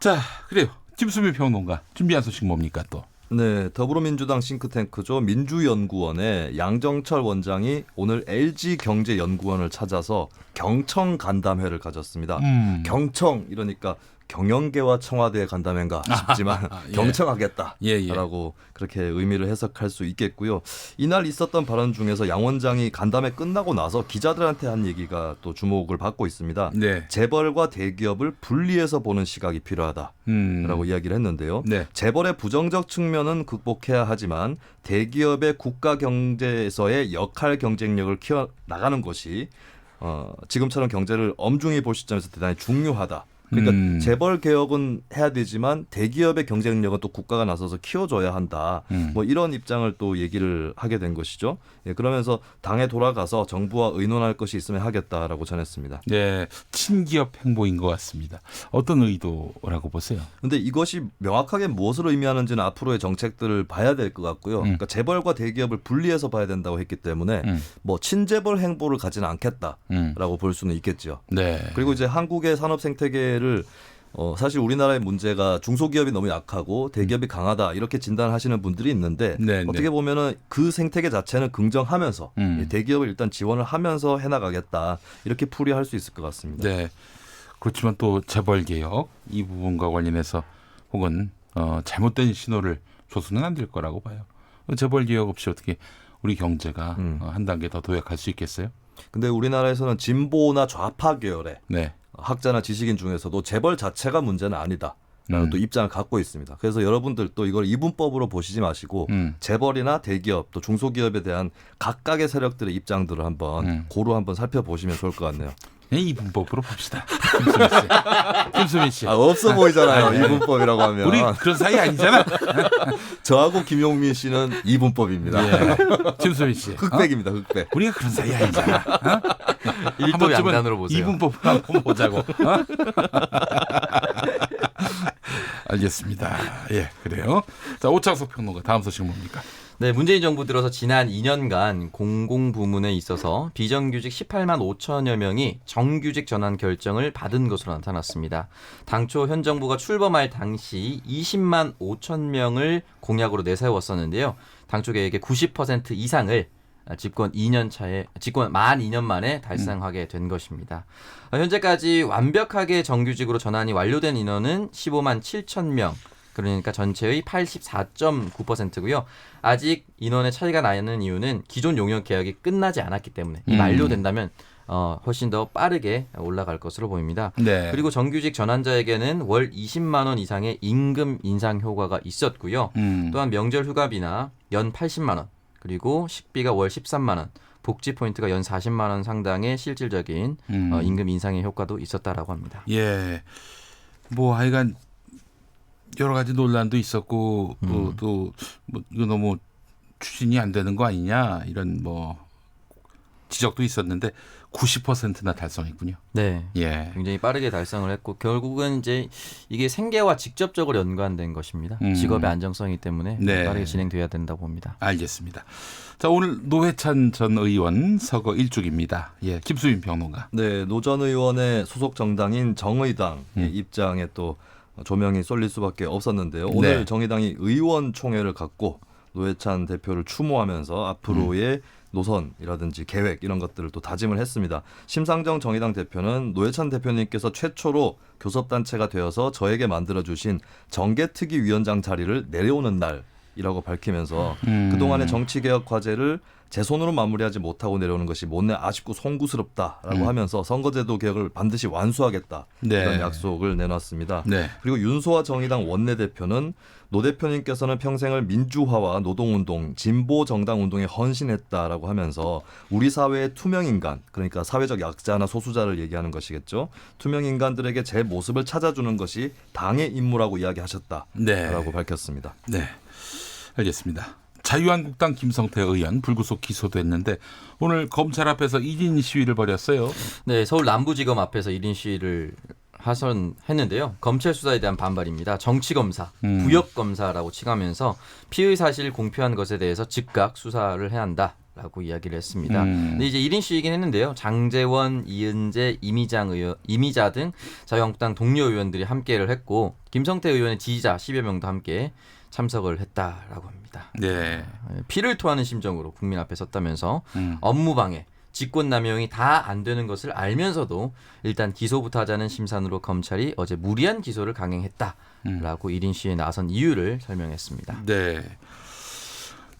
자, 그래요. 김수미 평론가 준비한 소식 뭡니까 또? 네, 더불어민주당 싱크탱크죠. 민주연구원의 양정철 원장이 오늘 LG경제연구원을 찾아서 경청 간담회를 가졌습니다. 경청 이러니까 경영계와 청와대 간담회인가 싶지만 예. 경청하겠다라고 그렇게 의미를 해석할 수 있겠고요. 이날 있었던 발언 중에서 양 원장이 간담회 끝나고 나서 기자들한테 한 얘기가 또 주목을 받고 있습니다. 네. 재벌과 대기업을 분리해서 보는 시각이 필요하다라고 이야기를 했는데요. 네. 재벌의 부정적 측면은 극복해야 하지만 대기업의 국가 경제에서의 역할 경쟁력을 키워나가는 것이 지금처럼 경제를 엄중히 볼 시점에서 대단히 중요하다. 그러니까 재벌 개혁은 해야 되지만 대기업의 경쟁력은 또 국가가 나서서 키워줘야 한다. 뭐 이런 입장을 또 얘기를 하게 된 것이죠. 예, 그러면서 당에 돌아가서 정부와 의논할 것이 있으면 하겠다라고 전했습니다. 네, 친기업 행보인 것 같습니다. 어떤 의도라고 보세요? 근데 이것이 명확하게 무엇을 의미하는지는 앞으로의 정책들을 봐야 될 것 같고요. 그러니까 재벌과 대기업을 분리해서 봐야 된다고 했기 때문에 뭐 친재벌 행보를 가지는 않겠다라고 볼 수는 있겠죠. 네. 그리고 이제 한국의 산업 생태계를 사실 우리나라의 문제가 중소기업이 너무 약하고 대기업이 강하다 이렇게 진단하시는 분들이 있는데 어떻게 보면은 그 생태계 자체는 긍정하면서 대기업을 일단 지원을 하면서 해나가겠다 이렇게 풀이할 수 있을 것 같습니다. 네. 그렇지만 또 재벌 개혁 이 부분과 관련해서 혹은 잘못된 신호를 줘서는 안 될 거라고 봐요. 재벌 개혁 없이 어떻게 우리 경제가 한 단계 더 도약할 수 있겠어요? 근데 우리나라에서는 진보나 좌파 계열의 네. 학자나 지식인 중에서도 재벌 자체가 문제는 아니다라는 또 입장을 갖고 있습니다. 그래서 여러분들 또 이걸 이분법으로 보시지 마시고 재벌이나 대기업 또 중소기업에 대한 각각의 세력들의 입장들을 한번 고루 한번 살펴보시면 좋을 것 같네요. 이분법으로 봅시다. 김수민 씨. 없어 보이잖아요. 이분법이라고 하면. 우리 그런 사이 아니잖아. 저하고 김용민 씨는 이분법입니다. 예. 김수민 씨. 흑백입니다. 흑백. 우리가 그런 사이 아니잖아. 일도 양단으로 보세요. 이분법으로 한번 보자고. 알겠습니다. 예, 그래요. 자, 오창석 평론가 다음 소식 뭡니까? 네, 문재인 정부 들어서 지난 2년간 공공부문에 있어서 비정규직 18만 5천여 명이 정규직 전환 결정을 받은 것으로 나타났습니다. 당초 현 정부가 출범할 당시 20만 5천 명을 공약으로 내세웠었는데요. 당초 계획의 90% 이상을 집권 만 2년 만에 달성하게 된 것입니다. 현재까지 완벽하게 정규직으로 전환이 완료된 인원은 15만 7천 명. 그러니까 전체의 84.9%고요. 아직 인원의 차이가 나는 이유는 기존 용역 계약이 끝나지 않았기 때문에 만료된다면 훨씬 더 빠르게 올라갈 것으로 보입니다. 네. 그리고 정규직 전환자에게는 월 20만 원 이상의 임금 인상 효과가 있었고요. 또한 명절 휴가비나 연 80만 원, 그리고 식비가 월 13만 원, 복지 포인트가 연 40만 원 상당의 실질적인 임금 인상의 효과도 있었다라고 합니다. 예. 뭐 하여간 여러 가지 논란도 있었고 또 뭐 이거 너무 추진이 안 되는 거 아니냐 이런 뭐 지적도 있었는데 90%나 달성했군요. 네, 예, 굉장히 빠르게 달성을 했고 결국은 이제 이게 생계와 직접적으로 연관된 것입니다. 직업의 안정성이기 때문에 네. 빠르게 진행돼야 된다고 봅니다. 알겠습니다. 자, 오늘 노회찬 전 의원 서거 일주기입니다. 예, 김수민 평론가. 네, 노 전 의원의 소속 정당인 정의당의 입장에 또 조명이 쏠릴 수밖에 없었는데요. 오늘 정의당이 의원총회를 갖고 노회찬 대표를 추모하면서 앞으로의 노선이라든지 계획 이런 것들을 또 다짐을 했습니다. 심상정 정의당 대표는 노회찬 대표님께서 최초로 교섭단체가 되어서 저에게 만들어주신 정계특위위원장 자리를 내려오는 날 포기이라고 밝히면서 그동안의 정치개혁 과제를 제 손으로 마무리하지 못하고 내려오는 것이 못내 아쉽고 송구스럽다라고 하면서 선거제도 개혁을 반드시 완수하겠다 이런 약속을 내놨습니다. 그리고 윤소아 정의당 원내대표는 노 대표님께서는 평생을 민주화와 노동운동, 진보정당운동에 헌신했다라고 하면서 우리 사회의 투명인간, 그러니까 사회적 약자나 소수자를 얘기하는 것이겠죠. 투명인간들에게 제 모습을 찾아주는 것이 당의 임무라고 이야기하셨다라고 밝혔습니다. 네, 알겠습니다. 자유한국당 김성태 의원 불구속 기소됐는데 오늘 검찰 앞에서 1인 시위를 벌였어요. 네, 서울 남부지검 앞에서 1인 시위를 하선했는데요. 검찰 수사에 대한 반발입니다. 정치검사, 부역검사라고 칭하면서 피의 사실 공표한 것에 대해서 즉각 수사를 해야 한다라고 이야기를 했습니다. 근데 이제 1인 시위이긴 했는데요. 장제원, 이은재, 이미자 등 자유한국당 동료 의원들이 함께를 했고 김성태 의원의 지지자 10여 명도 함께 참석을 했다라고 합니다. 네. 피를 토하는 심정으로 국민 앞에 섰다면서 업무방해, 직권남용이 다 안 되는 것을 알면서도 일단 기소부터 하자는 심산으로 검찰이 어제 무리한 기소를 강행했다라고 1인 시위에 나선 이유를 설명했습니다. 네.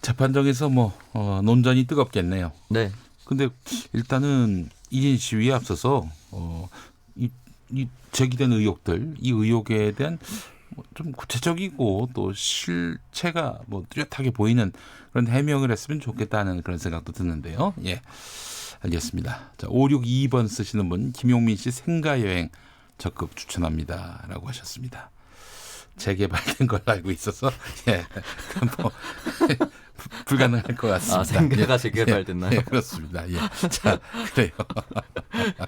재판정에서 논전이 뜨겁겠네요. 네. 근데 일단은 1인 시위에 앞서서 이 제기된 의혹들, 이 의혹에 대한 좀 구체적이고 또 실체가 뚜렷하게 보이는 그런 해명을 했으면 좋겠다는 그런 생각도 드는데요. 예, 알겠습니다. 자, 562번 쓰시는 분 김용민 씨 생가여행 적극 추천합니다라고 하셨습니다. 재개발된 걸로 알고 있어서 불가능할 것 같습니다. 생가가 재개발됐나요? 예, 그렇습니다. 예. 자, 그래요.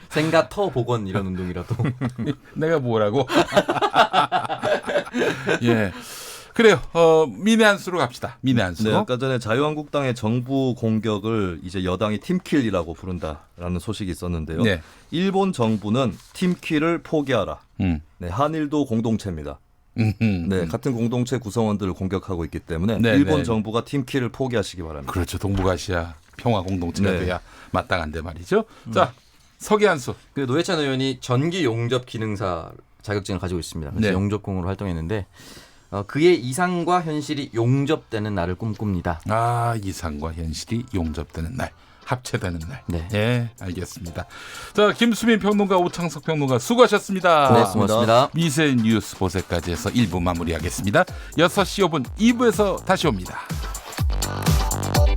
생가 터 복원 이런 운동이라도. 내가 뭐라고? 예. 그래요. 민의 한수로 갑시다. 민의 한수. 네, 아까 전에 자유한국당의 정부 공격을 이제 여당이 팀킬이라고 부른다라는 소식이 있었는데요. 네. 일본 정부는 팀킬을 포기하라. 네, 한일도 공동체입니다. 네, 같은 공동체 구성원들을 공격하고 있기 때문에 일본 정부가 팀킬을 포기하시기 바랍니다. 그렇죠. 동북아시아 평화 공동체가 돼야 마땅한데 말이죠. 자, 서기한수. 노회찬 의원이 전기 용접 기능사 자격증을 가지고 있습니다. 그래서 용접공으로 활동했는데 그의 이상과 현실이 용접되는 날을 꿈꿉니다. 아, 이상과 현실이 용접되는 날. 합체되는 날. 네, 알겠습니다. 자, 김수민 평론가, 오창석 평론가 수고하셨습니다. 고맙습니다. 미세 뉴스 보세까지 해서 1부 마무리하겠습니다. 6시 5분 2부에서 다시 옵니다.